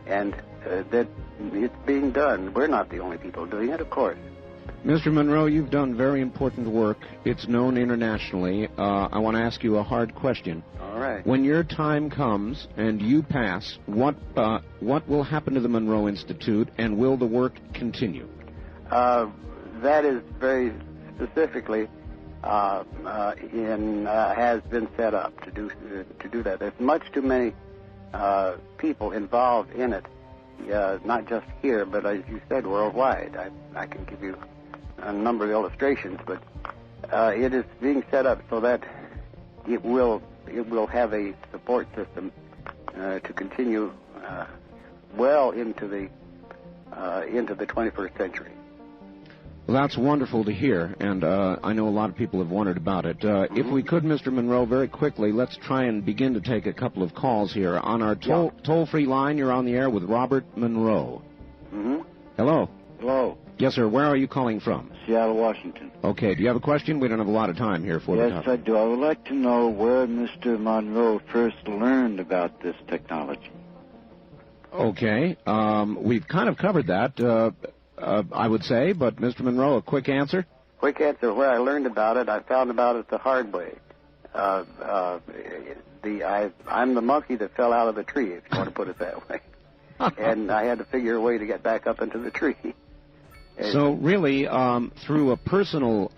and that it's being done. We're not the only people doing it, of course. Mr. Monroe, you've done very important work. It's known internationally. I want to ask you a hard question. All right. When your time comes and you pass, what will happen to the Monroe Institute, and will the work continue? That is very specifically has been set up to do that. There's much too many people involved in it, not just here, but as you said, worldwide. I can give you a number of illustrations, but it is being set up so that it will have a support system to continue well into the 21st century. Well, that's wonderful to hear, and I know a lot of people have wondered about it. If we could, Mr. Monroe, very quickly, let's try and begin to take a couple of calls here. On our toll-free line, you're on the air with Robert Monroe. Hello. Hello. Yes, sir. Where are you calling from? Seattle, Washington. Okay. Do you have a question? We don't have a lot of time here for Yes, I do. I would like to know where Mr. Monroe first learned about this technology. Okay. We've kind of covered that, I would say, but Mr. Monroe, a quick answer? Quick answer. Where I learned about it, I found about it the hard way. I'm the monkey that fell out of the tree, if you want to put it that way. And I had to figure a way to get back up into the tree. So really, through a personal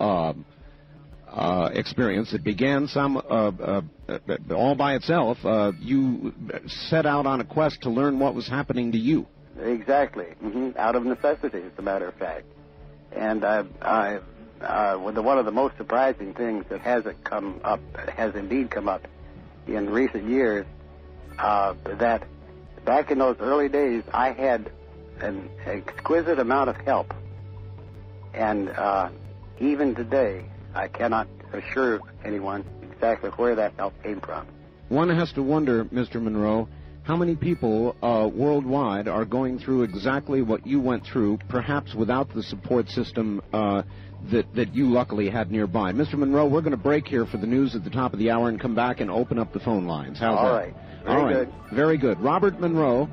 experience that began all by itself, you set out on a quest to learn what was happening to you. Exactly. Out of necessity, as a matter of fact. And one of the most surprising things that has indeed come up in recent years, that back in those early days, I had an exquisite amount of help. And even today, I cannot assure anyone exactly where that help came from. One has to wonder, Mr. Monroe, how many people worldwide are going through exactly what you went through, perhaps without the support system that you luckily had nearby. Mr. Monroe, we're going to break here for the news at the top of the hour and come back and open up the phone lines. How's that? All right. Very good. Very good. Robert Monroe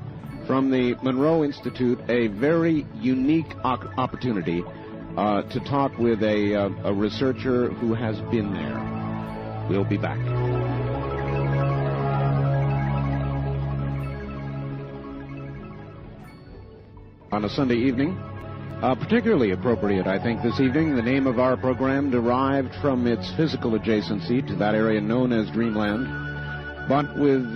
from the Monroe Institute, a very unique opportunity to talk with a researcher who has been there. We'll be back. On a Sunday evening, Particularly appropriate, I think, this evening. The name of our program derived from its physical adjacency to that area known as Dreamland, but with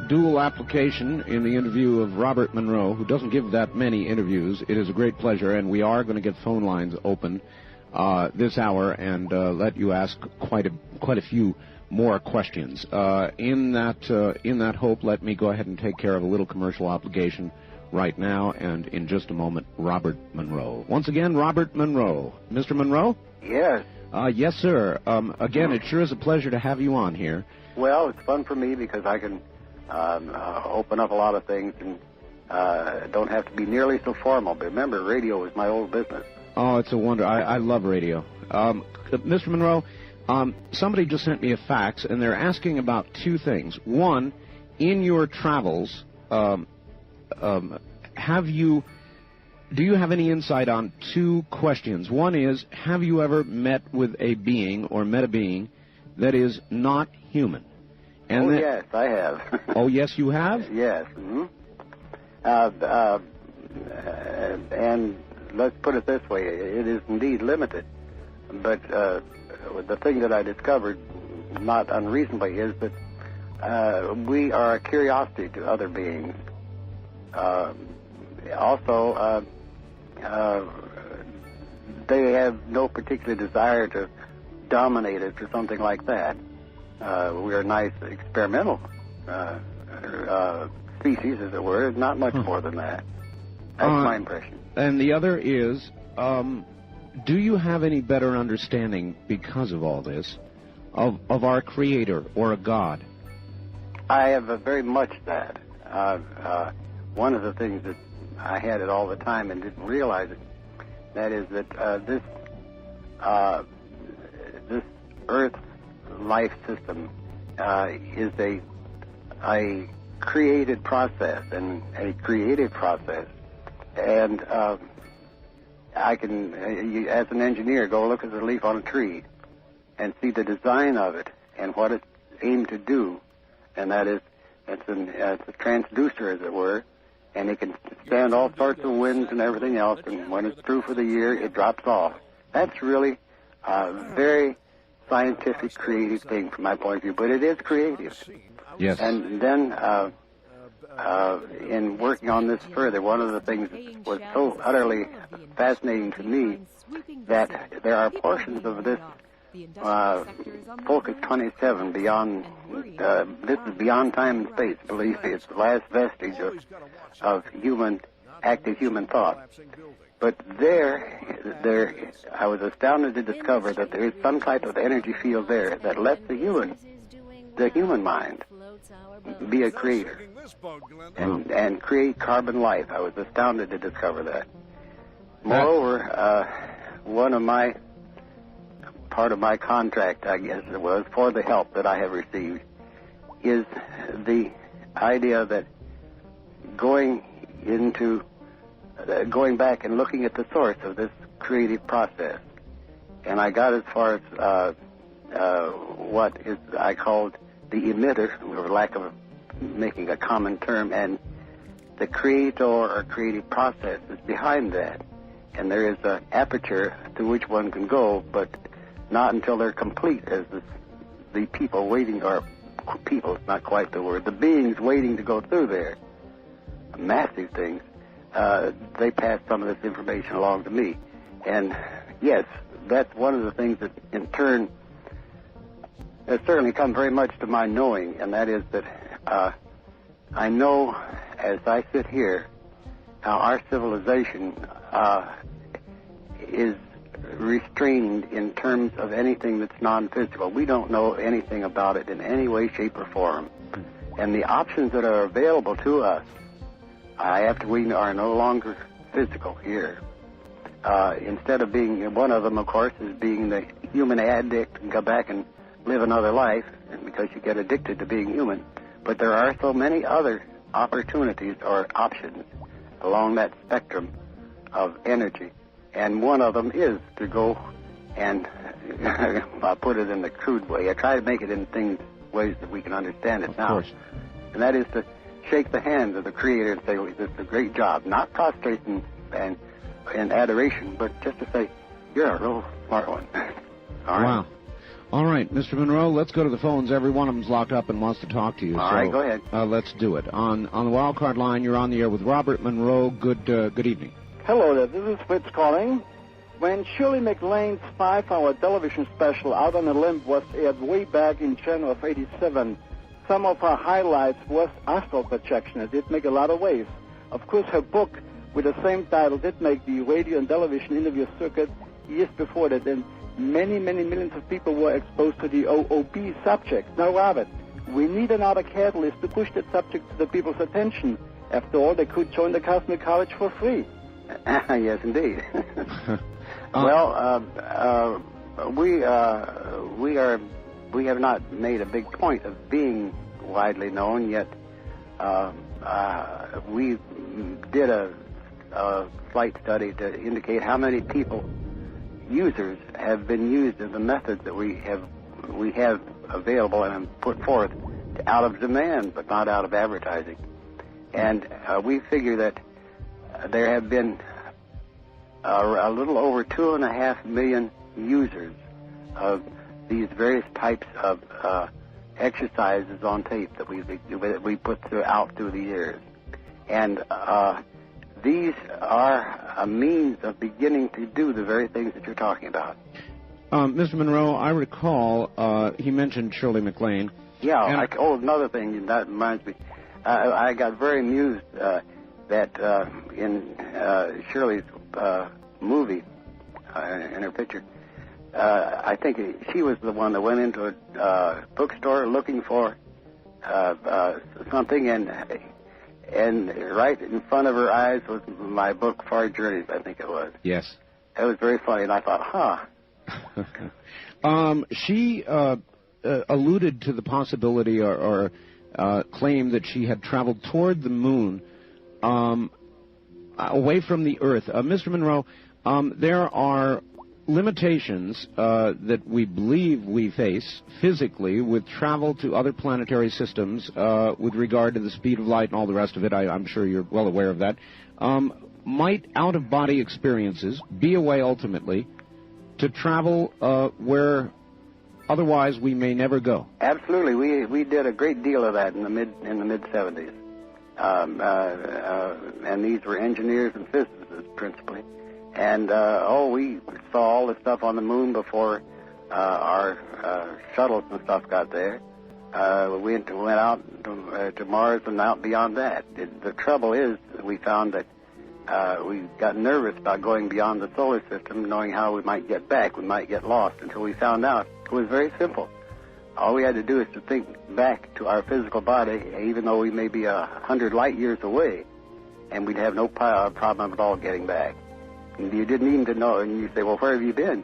dual application in the interview of Robert Monroe, who doesn't give that many interviews. It is a great pleasure, and we are going to get phone lines open this hour and let you ask quite a few more questions. In that hope, let me go ahead and take care of a little commercial obligation right now, and in just a moment, Robert Monroe. Once again, Robert Monroe. Mr. Monroe? Yes. Yes, sir. Again, it sure is a pleasure to have you on here. Well, it's fun for me because I can open up a lot of things and don't have to be nearly so formal. But remember, radio is my old business. Oh, it's a wonder. I love radio. Mr. Monroe, somebody just sent me a fax, and they're asking about two things. One, in your travels, do you have any insight on two questions? One is, have you ever met with a being or met a being that is not human? And yes, I have. Oh, yes, you have? Yes. Mm-hmm. And let's put it this way, it is indeed limited. But the thing that I discovered, not unreasonably, is that we are a curiosity to other beings. Also, they have no particular desire to dominate us or something like that. We are a nice experimental species, as it were, not much more than that. That's my impression. And the other is, do you have any better understanding, because of all this, of our Creator or a God? I have very much that. One of the things that I had it all the time and didn't realize it, that is that this Earth life system is a created process and a creative process. And I can, as an engineer, go look at the leaf on a tree and see the design of it and what it's aimed to do. And that is, it's a transducer, as it were, and it can stand all sorts of winds and everything else, and when it's through for the year, it drops off. That's really a very scientific, creative thing from my point of view, but it is creative. Yes. And then in working on this further, one of the things that was so utterly fascinating to me, that there are portions of this Focus 27 beyond, this is beyond time and space, believe me. It's the last vestige of active human thought. But there, I was astounded to discover that there is some type of energy field there that lets the human mind be a creator and create carbon life. I was astounded to discover that. Moreover, part of my contract, I guess it was, for the help that I have received, is the idea that going back and looking at the source of this creative process. And I got as far as what is I called the emitter, for lack of making a common term, and the creator or creative process is behind that. And there is an aperture through which one can go, but not until they're complete, as the people waiting, or people, it's not quite the word, the beings waiting to go through there, massive things, they pass some of this information along to me. And yes, that's one of the things that in turn has certainly come very much to my knowing, and that is that I know as I sit here how our civilization is restrained in terms of anything that's non-physical. We don't know anything about it in any way, shape, or form. And the options that are available to us, after we are no longer physical here, instead of being, one of them, of course, is being the human addict and go back and live another life, and because you get addicted to being human. But there are so many other opportunities or options along that spectrum of energy. And one of them is to go and, I'll put it in the crude way, I try to make it in ways that we can understand it now. Of course. And that is to shake the hand of the Creator and say, well, this is a great job. Not prostrate and in adoration, but just to say, you're a real smart one. All right. Wow. All right, Mr. Monroe, let's go to the phones. Every one of them's locked up and wants to talk to you. All right, go ahead. Let's do it. On the wild card line, you're on the air with Robert Monroe. Good evening. Hello there, this is Fritz calling. When Shirley MacLaine's 5-hour television special, Out on a Limb, was aired way back in January of '87, some of her highlights was astral projection. It did make a lot of waves. Of course, her book with the same title did make the radio and television interview circuit years before that, and many millions of people were exposed to the OOB subject. Now, Robert, we need another catalyst to push that subject to the people's attention. After all, they could join the Cosmic College for free. Yes, indeed. Well, we have not made a big point of being widely known yet. We did a flight study to indicate how many users have been used in the methods that we have available and put forth out of demand, but not out of advertising. And we figure that there have been a little over 2.5 million users of these various types of exercises on tape that we put out through the years. And these are a means of beginning to do the very things that you're talking about. Mr. Monroe, I recall he mentioned Shirley MacLaine. Yeah. Another thing that reminds me. I got very amused that in Shirley's movie, in her picture, I think she was the one that went into a bookstore looking for something, and right in front of her eyes was my book, Far Journeys, I think it was. Yes. It was very funny, and I thought, She alluded to the possibility or claimed that she had traveled toward the moon away from the Earth. Mr. Monroe, there are limitations that we believe we face physically with travel to other planetary systems with regard to the speed of light and all the rest of it. I'm sure you're well aware of that. Might out-of-body experiences be a way ultimately to travel where otherwise we may never go? Absolutely. We did a great deal of that in the mid 70s. And these were engineers and physicists principally. And we saw all the stuff on the moon before our shuttles and stuff got there. We went out to Mars and out beyond that. The trouble is, we found that we got nervous about going beyond the solar system, knowing how we might get back. We might get lost, until we found out it was very simple. All we had to do is to think back to our physical body, even though we may be 100 light years away, and we'd have no problem at all getting back. And you didn't even know, and you say, well, where have you been?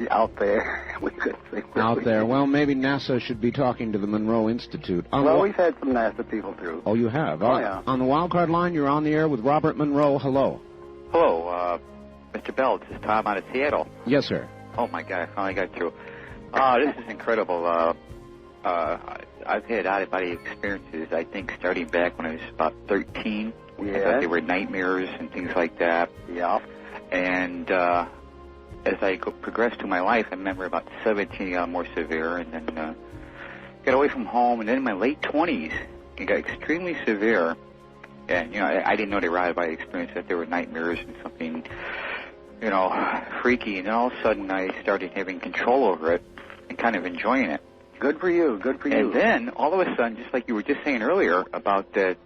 Out there. We could say out there. Well, maybe NASA should be talking to the Monroe Institute. We've had some NASA people through. Oh, you have? Oh, yeah. On the wildcard line, you're on the air with Robert Monroe. Hello. Hello, Mr. Bell. This is Tom out of Seattle. Yes, sir. Oh, my God, I finally got through. This is incredible. I've had out-of-body experiences, I think, starting back when I was about 13. Yeah. I thought they were nightmares and things like that. Yeah. And as I progressed through my life, I remember about 17 it got more severe, and then got away from home, and then in my late 20s, it got extremely severe. And, I didn't know they were out-of-body experiences, that they were nightmares and something, freaky. And then all of a sudden, I started having control over it and kind of enjoying it. Good for you. Good for you. And then, all of a sudden, just like you were just saying earlier about that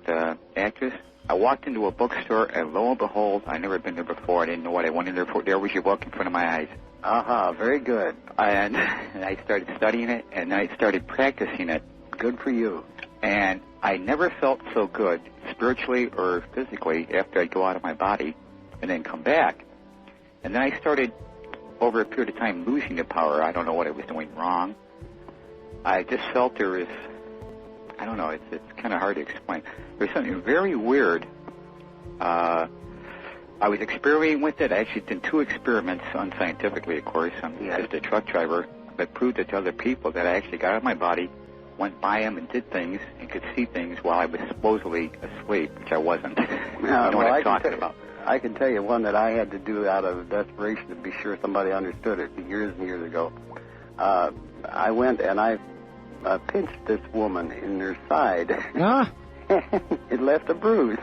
actress, I walked into a bookstore, and lo and behold, I'd never been there before. I didn't know what I went in there for. There was your book in front of my eyes. Very good. And I started studying it, and then I started practicing it. Good for you. And I never felt so good, spiritually or physically, after I'd go out of my body and then come back. And then I started, over a period of time, losing the power. I don't know what I was doing wrong. I just felt there was, I don't know, it's kind of hard to explain. There's something very weird. I was experimenting with it. I actually did 2 experiments, unscientifically, of course. I'm just a truck driver, but proved it to other people that I actually got out of my body, went by them and did things and could see things while I was supposedly asleep, which I wasn't. You know what I'm talking about. I can tell you one that I had to do out of desperation to be sure somebody understood it years and years ago. I went and I pinched this woman in her side. Ah. It left a bruise.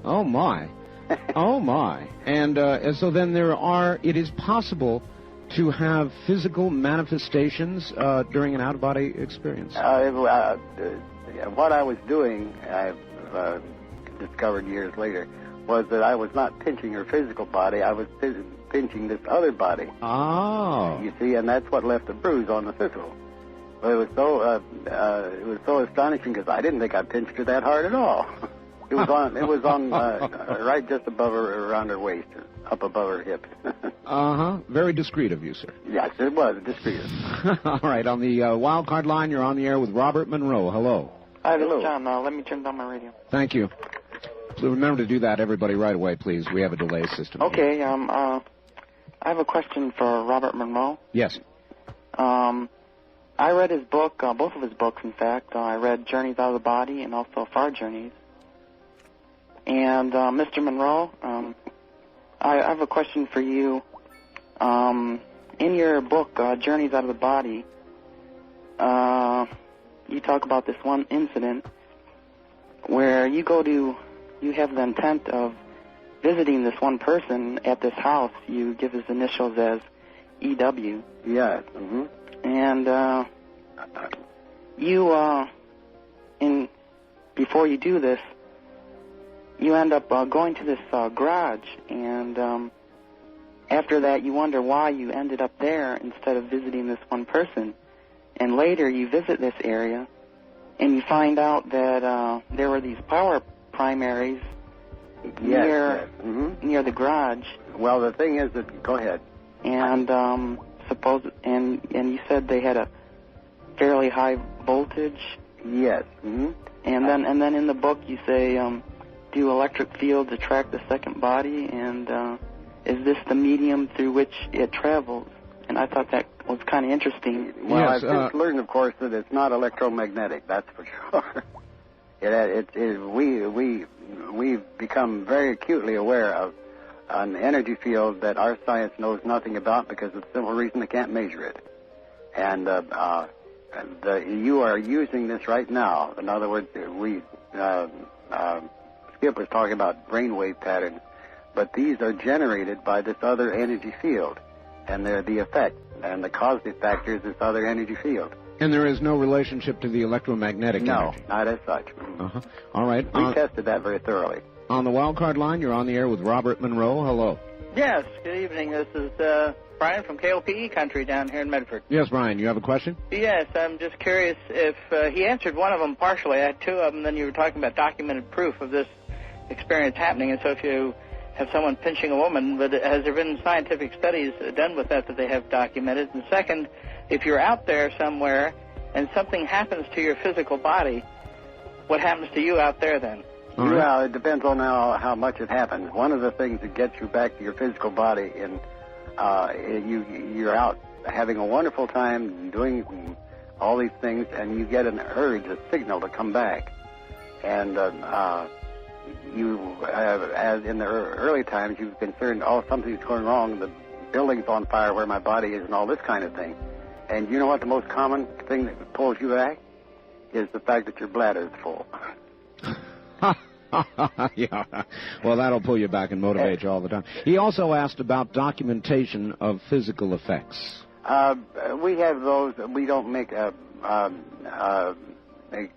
Oh, my. Oh, my. And so then it is possible to have physical manifestations during an out-of-body experience. What I was doing, I discovered years later, was that I was not pinching her physical body, I was pinching this other body. Oh. You see, and that's what left the bruise on the physical. But it was so astonishing because I didn't think I pinched her that hard at all. It was on right just above her, around her waist, up above her hips. Very discreet of you, sir. Yes, it was discreet. All right, on the wild card line, you're on the air with Robert Monroe. Hello. Hi, this is John. Let me turn down my radio. Thank you. So remember to do that, everybody, right away, please. We have a delay system. Okay. I have a question for Robert Monroe. Yes. I read his book, both of his books, in fact. I read Journeys Out of the Body and also Far Journeys. And Mr. Monroe, I have a question for you. In your book, Journeys Out of the Body, you talk about this one incident where you have the intent of visiting this one person at this house. You give his initials as EW. Yes. Mm-hmm. And before you do this, you end up going to this garage, and after that you wonder why you ended up there instead of visiting this one person. And later you visit this area, and you find out that there were these power primaries near the garage. Well, the thing is that, go ahead. And and you said they had a fairly high voltage. Yes. Mm-hmm. And then in the book you say, do electric fields attract the second body, and is this the medium through which it travels? And I thought that was kind of interesting. Well, yes, I've just learned, of course, that it's not electromagnetic. That's for sure. We've become very acutely aware of an energy field that our science knows nothing about because of the simple reason they can't measure it. And you are using this right now. In other words, Skip was talking about brainwave patterns, but these are generated by this other energy field, and they're the effect, and the causative factor is this other energy field. And there is no relationship to the electromagnetic energy? No, not as such. All right. We tested that very thoroughly. On the wild card line, you're on the air with Robert Monroe. Hello. Yes, good evening. This is Brian from KOPE country down here in Medford. Yes, Brian, you have a question? Yes, I'm just curious if he answered one of them partially. I had two of them, then you were talking about documented proof of this experience happening. And so if you have someone pinching a woman, but has there been scientific studies done with that they have documented? And second, if you're out there somewhere and something happens to your physical body, what happens to you out there then? Well, it depends on how much it happens. One of the things that gets you back to your physical body, and you're out having a wonderful time doing all these things, and you get an urge, a signal to come back. And as in the early times, you've concerned, something's going wrong, the building's on fire where my body is, and all this kind of thing. And you know what the most common thing that pulls you back is the fact that your bladder is full. Yeah. Well, that'll pull you back and motivate you all the time. He also asked about documentation of physical effects. We have those. We don't make a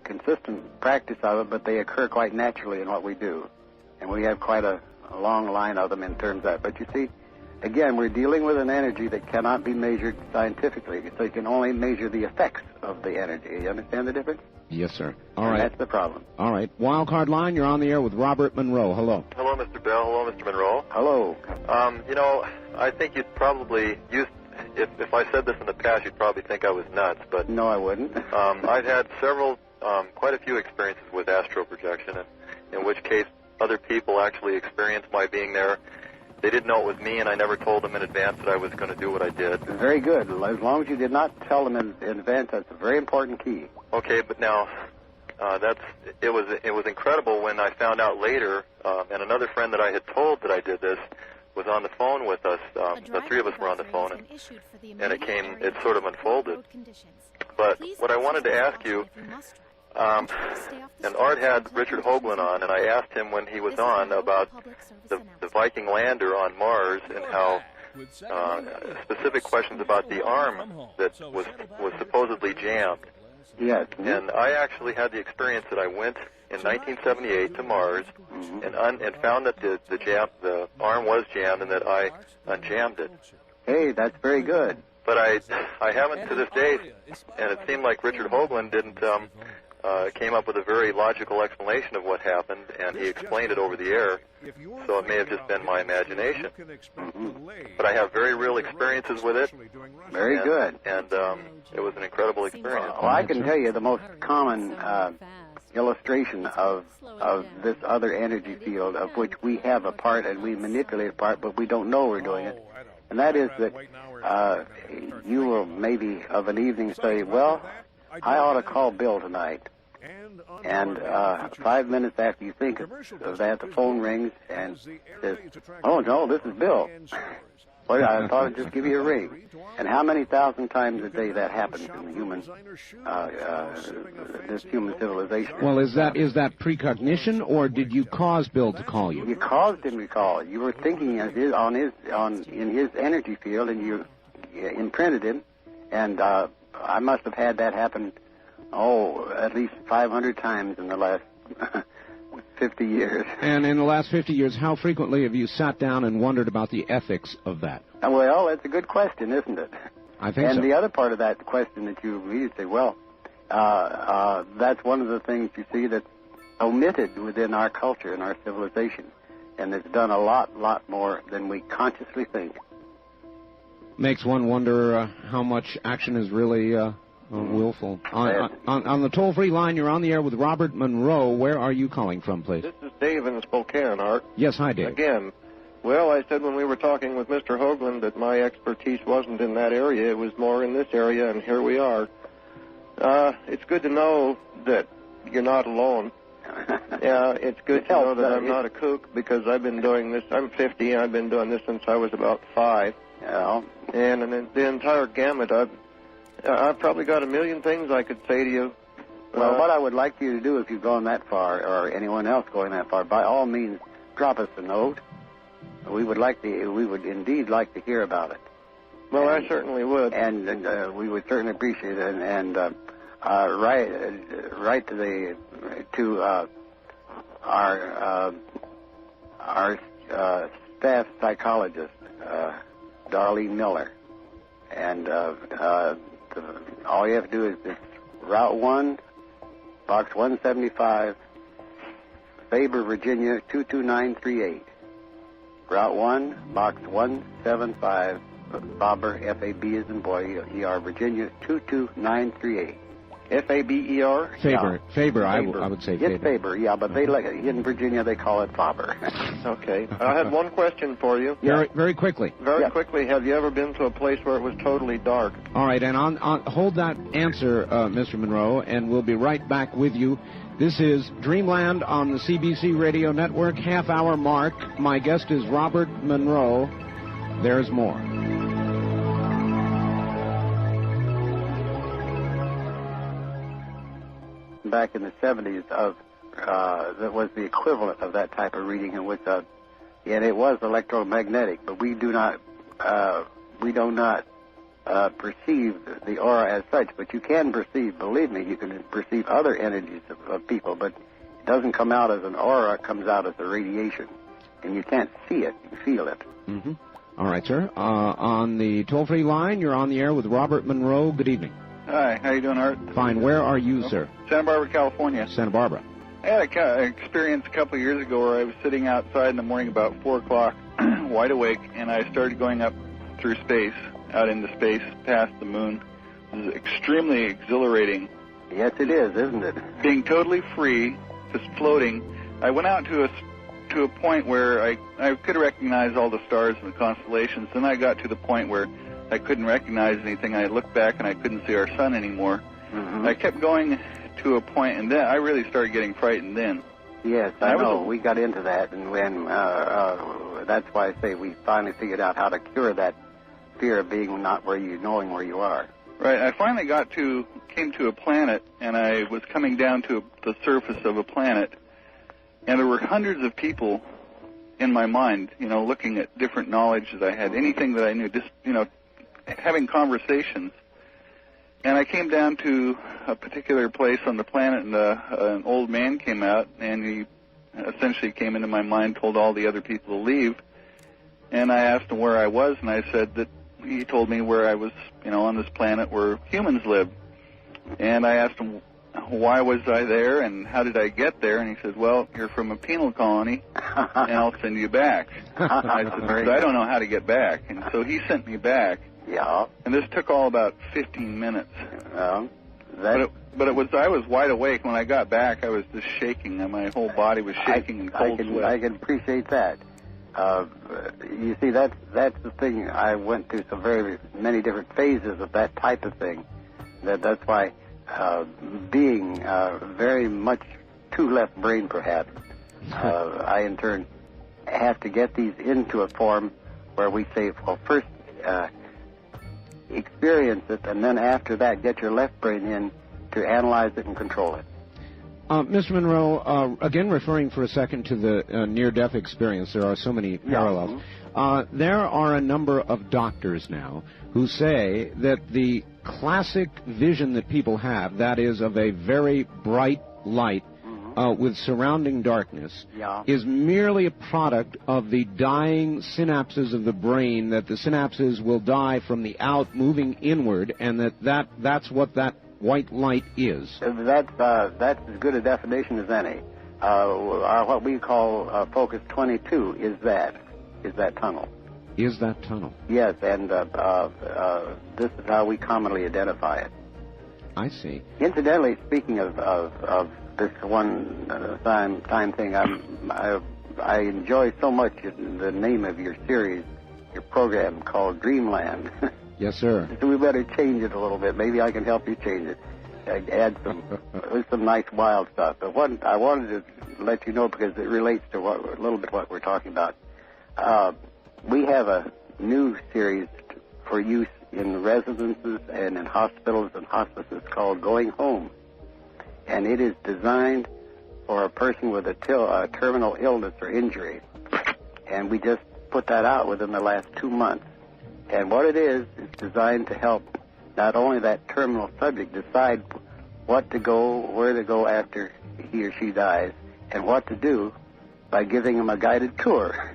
consistent practice of it, but they occur quite naturally in what we do. And we have quite a long line of them in terms of that. But you see, again, we're dealing with an energy that cannot be measured scientifically, so you can only measure the effects of the energy. You understand the difference? Yes, sir. All right. That's the problem. All right. Wild card line, you're on the air with Robert Monroe. Hello. Hello, Mr. Bell. Hello, Mr. Monroe. Hello. I think you'd probably if I said this in the past, you'd probably think I was nuts, but... No, I wouldn't. I've had quite a few experiences with astral projection, in which case other people actually experienced my being there. They didn't know it was me, and I never told them in advance that I was going to do what I did. Very good. As long as you did not tell them in advance, that's a very important key. Okay, but now, it was incredible when I found out later, and another friend that I had told that I did this was on the phone with us. The three of us were on the phone, and it sort of unfolded. But what I wanted to ask you, and Art had Richard Hoagland on, and I asked him when he was on about the Viking lander on Mars and how specific questions about the arm that was supposedly jammed. Yes. And I actually had the experience that I went in 1978 to Mars and found that the arm was jammed and that I unjammed it. Hey, that's very good. But I haven't to this day, and it seemed like Richard Hoagland didn't came up with a very logical explanation of what happened, and he explained it over the air, so it may have just been my imagination. But I have very real experiences with it. Very good. And it was an incredible experience. Well, I can tell you the most common illustration of this other energy field of which we have a part and we manipulate a part, but we don't know we're doing it. And that is that you will maybe of an evening say, well, I ought to call Bill tonight. And 5 minutes after you think of that, the phone rings and says, oh, no, this is Bill. Well, I thought I'd just give you a ring. And how many thousand times a day that happens in the human, this human civilization? Well, is that precognition, or did you cause Bill to call you? You caused him to call. You were thinking in his energy field, and you imprinted him. And I must have had that happen, at least 500 times in the last 50 years. And in the last 50 years, how frequently have you sat down and wondered about the ethics of that? Well, that's a good question, isn't it? I think so. And the other part of that question that you immediately say, well, that's one of the things you see that's omitted within our culture and our civilization, and it's done a lot more than we consciously think. Makes one wonder how much action is really willful. On the toll-free line, you're on the air with Robert Monroe. Where are you calling from, please? This is Dave in Spokane, Art. Yes, hi, Dave. Again. Well, I said when we were talking with Mr. Hoagland that my expertise wasn't in that area. It was more in this area, and here we are. It's good to know that you're not alone. It's good to know that I'm not a kook, because I've been doing this. I'm 50, and I've been doing this since I was about 5. Yeah. And in the entire gamut, I've probably got a million things I could say to you. Well, what I would like you to do, if you've gone that far, or anyone else going that far, by all means, drop us a note. We would indeed like to hear about it. Well, I certainly would. And we would certainly appreciate it. And write to our staff psychologist, Darlene Miller. And all you have to do is Route 1, Box 175, Faber, Virginia, 22938. Route 1, Box 175, Faber, F-A-B as in boy, E-R, Virginia, 22938. F-A-B-E-R? Faber. Yeah. Faber. I would say Faber. It's Faber, yeah, but in Virginia they call it Faber. Okay. I have one question for you. Very quickly. Very quickly, have you ever been to a place where it was totally dark? All right, and hold that answer, Mr. Monroe, and we'll be right back with you. This is Dreamland on the CBC Radio Network, half-hour mark. My guest is Robert Monroe. There's more. Back in the 70s, that was the equivalent of that type of reading, and it was electromagnetic, but we do not perceive the aura as such, but you can perceive, believe me, you can perceive other energies of people, but it doesn't come out as an aura, it comes out as a radiation. And you can't see it, you feel it. Mm-hmm. All right, sir. On the toll-free line, you're on the air with Robert Monroe. Good evening. Hi, how you doing, Art? Fine. Where are you, sir? Santa Barbara, California. Santa Barbara. I had an experience a couple of years ago where I was sitting outside in the morning about 4 o'clock, wide awake, and I started going up through space, out into space, past the moon. It was extremely exhilarating. Yes, it is, isn't it? Being totally free, just floating. I went out to a point where I could recognize all the stars and the constellations. Then I got to the point where I couldn't recognize anything. I looked back and I couldn't see our sun anymore. Mm-hmm. I kept going to a point, and then I really started getting frightened then. Yes, I know. We got into that, and when that's why I say we finally figured out how to cure that fear of being not where you, knowing where you are. Right. I finally came to a planet, and I was coming down to the surface of a planet, and there were hundreds of people in my mind, looking at different knowledge that I had, anything that I knew, just, having conversations. And I came down to a particular place on the planet, and an old man came out, and he essentially came into my mind, told all the other people to leave. And I asked him where I was, and I said that he told me where I was, on this planet where humans live. And I asked him, why was I there, and how did I get there? And he said, well, you're from a penal colony, and I'll send you back. I said, but I don't know how to get back. And so he sent me back. Yeah. And this took all about 15 minutes. I was wide awake. When I got back, I was just shaking, and my whole body was shaking in cold sweat. I can appreciate that. You see, that's the thing. I went through some very many different phases of that type of thing. That's why being very much too left brain, perhaps, I in turn have to get these into a form where we say, well, first experience it, and then after that, get your left brain in to analyze it and control it. Mr. Monroe, again referring for a second to the near-death experience, there are so many parallels. There are a number of doctors now who say that the classic vision that people have, that is of a very bright light with surrounding darkness, is merely a product of the dying synapses of the brain, that the synapses will die from the out moving inward, and that's what that white light is. That's as good a definition as any. What we call Focus 22 is that tunnel. Is that tunnel? Yes, and this is how we commonly identify it. I see. Incidentally, speaking of this one-time thing, I enjoy so much the name of your series, your program called Dreamland. Yes, sir. So we better change it a little bit. Maybe I can help you change it. Add some nice wild stuff. But what I wanted to let you know, because it relates to a little bit what we're talking about. We have a new series for use in residences and in hospitals and hospices called Going Home. And it is designed for a person with a terminal illness or injury. And we just put that out within the last 2 months. And what it is designed to help not only that terminal subject decide where to go after he or she dies, and what to do by giving them a guided tour,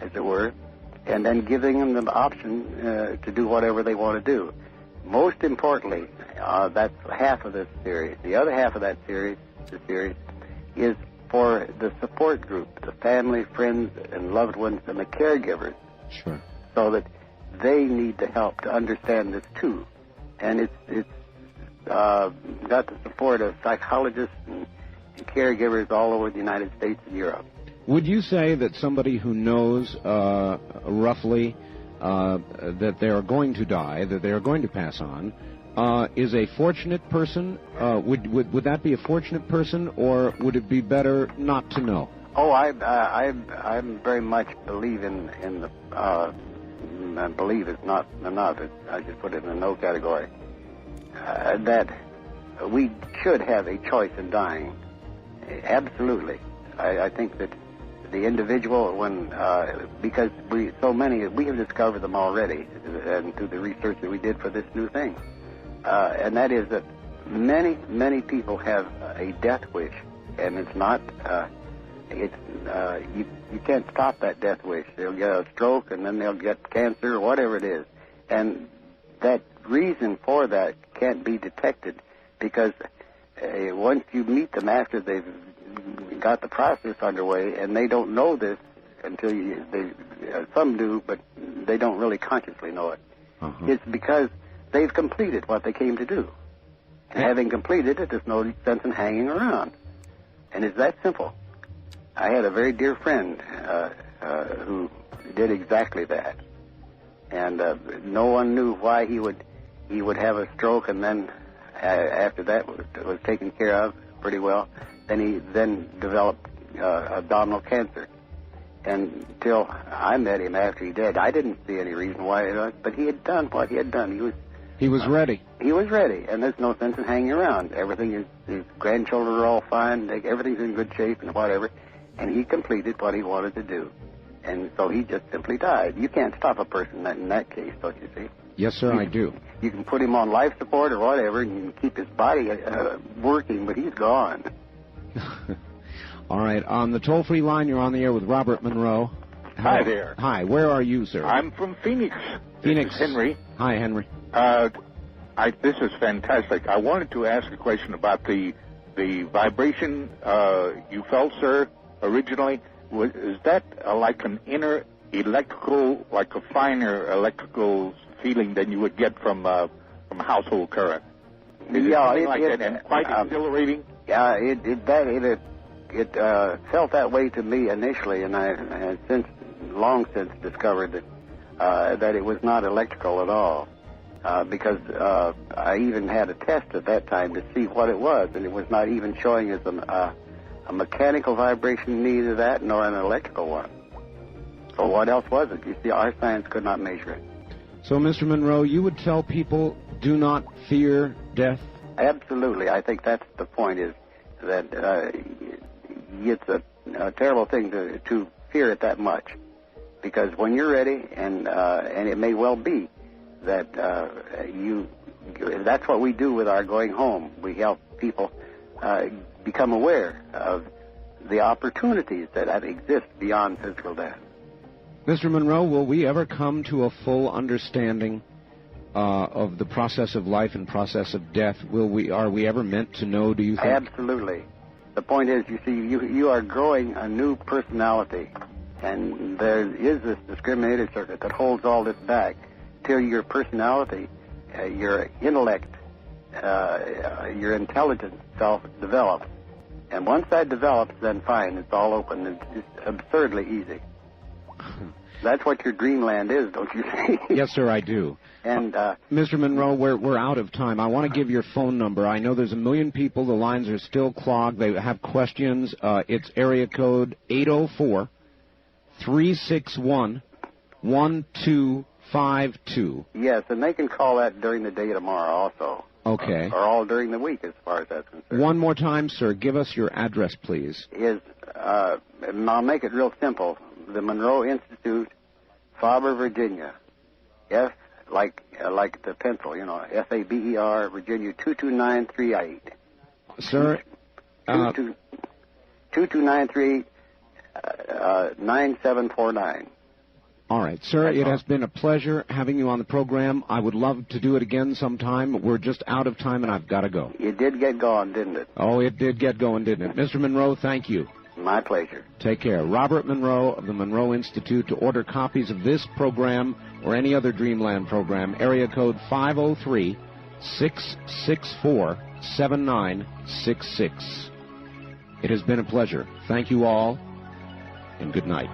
as it were, and then giving them the option to do whatever they want to do. Most importantly, that's half of this series. The other half of the series is for the support group, the family, friends, and loved ones, and the caregivers. Sure. So that they need the help to understand this too. And it's got the support of psychologists and caregivers all over the United States and Europe. Would you say that somebody who knows roughly that they are going to die, that they are going to pass on, is a fortunate person? Would that be a fortunate person, or would it be better not to know? Oh, I very much believe in the. And believe is not enough. I just put it in the no category. That we should have a choice in dying. Absolutely. I think that the individual, because we have discovered them already, and through the research that we did for this new thing, and that is that many people have a death wish, and it's not. You can't stop that death wish. They'll get a stroke, and then they'll get cancer, or whatever it is. And that reason for that can't be detected, because once you meet them after they've got the process underway, and they don't know this until some do, but they don't really consciously know it. It's because they've completed what they came to do. And having completed it, there's no sense in hanging around. And it's that simple. I had a very dear friend who did exactly that, and no one knew why he would have a stroke and then after that was taken care of pretty well. Then he developed abdominal cancer. And until I met him after he did, I didn't see any reason why it was, but he had done what he had done. He was ready. He was ready, and there's no sense in hanging around. Everything his grandchildren are all fine, everything's in good shape and whatever, and he completed what he wanted to do. And so he just simply died. You can't stop a person in that case, don't you see? Yes, sir, I do. You can put him on life support or whatever, and you can keep his body working, but he's gone. All right. On the toll-free line, you're on the air with Robert Monroe. Hi there. Hi. Where are you, sir? I'm from Phoenix. Phoenix. This is Henry. Hi, Henry. This is fantastic. I wanted to ask a question about the vibration you felt, sir, originally. Is that like an inner electrical, like a finer electrical feeling than you would get from household current? Is it something like that and quite exhilarating? Yeah, it felt that way to me initially, and I have long since discovered that it was not electrical at all. Because I even had a test at that time to see what it was, and it was not even showing as a mechanical vibration, neither that nor an electrical one. So what else was it? You see, our science could not measure it. So, Mr. Monroe, you would tell people, do not fear death? Absolutely. I think that's the point, is that it's a terrible thing to fear it that much. Because when you're ready, and it may well be, that that's what we do with our going home. We help people become aware of the opportunities that exist beyond physical death. Mr. Monroe, will we ever come to a full understanding of the process of life and process of death? Are we ever meant to know, do you think? Absolutely. The point is, you see, you are growing a new personality, and there is this discriminator circuit that holds all this back till your personality, your intellect, your intelligence self develops. And once that develops, then fine, it's all open. It's absurdly easy. That's what your Dreamland is, don't you see? Yes, sir, I do. And Mr. Monroe, we're out of time. I want to give your phone number. I know there's 1 million people. The lines are still clogged. They have questions. It's area code 804-361-1252. Yes, and they can call that during the day tomorrow also. Okay. Or all during the week, as far as that's concerned. One more time, sir. Give us your address, please. And I'll make it real simple. The Monroe Institute, Faber, Virginia. F, like the pencil, Faber, Virginia, 22938. Sir? 22938, 9749. All right, sir, it has been a pleasure having you on the program. I would love to do it again sometime. We're just out of time, and I've got to go. It did get going, didn't it? Oh, it did get going, didn't it? Mr. Monroe, thank you. My pleasure. Take care. Robert Monroe of the Monroe Institute. To order copies of this program or any other Dreamland program, area code 503-664-7966. It has been a pleasure. Thank you all, and good night.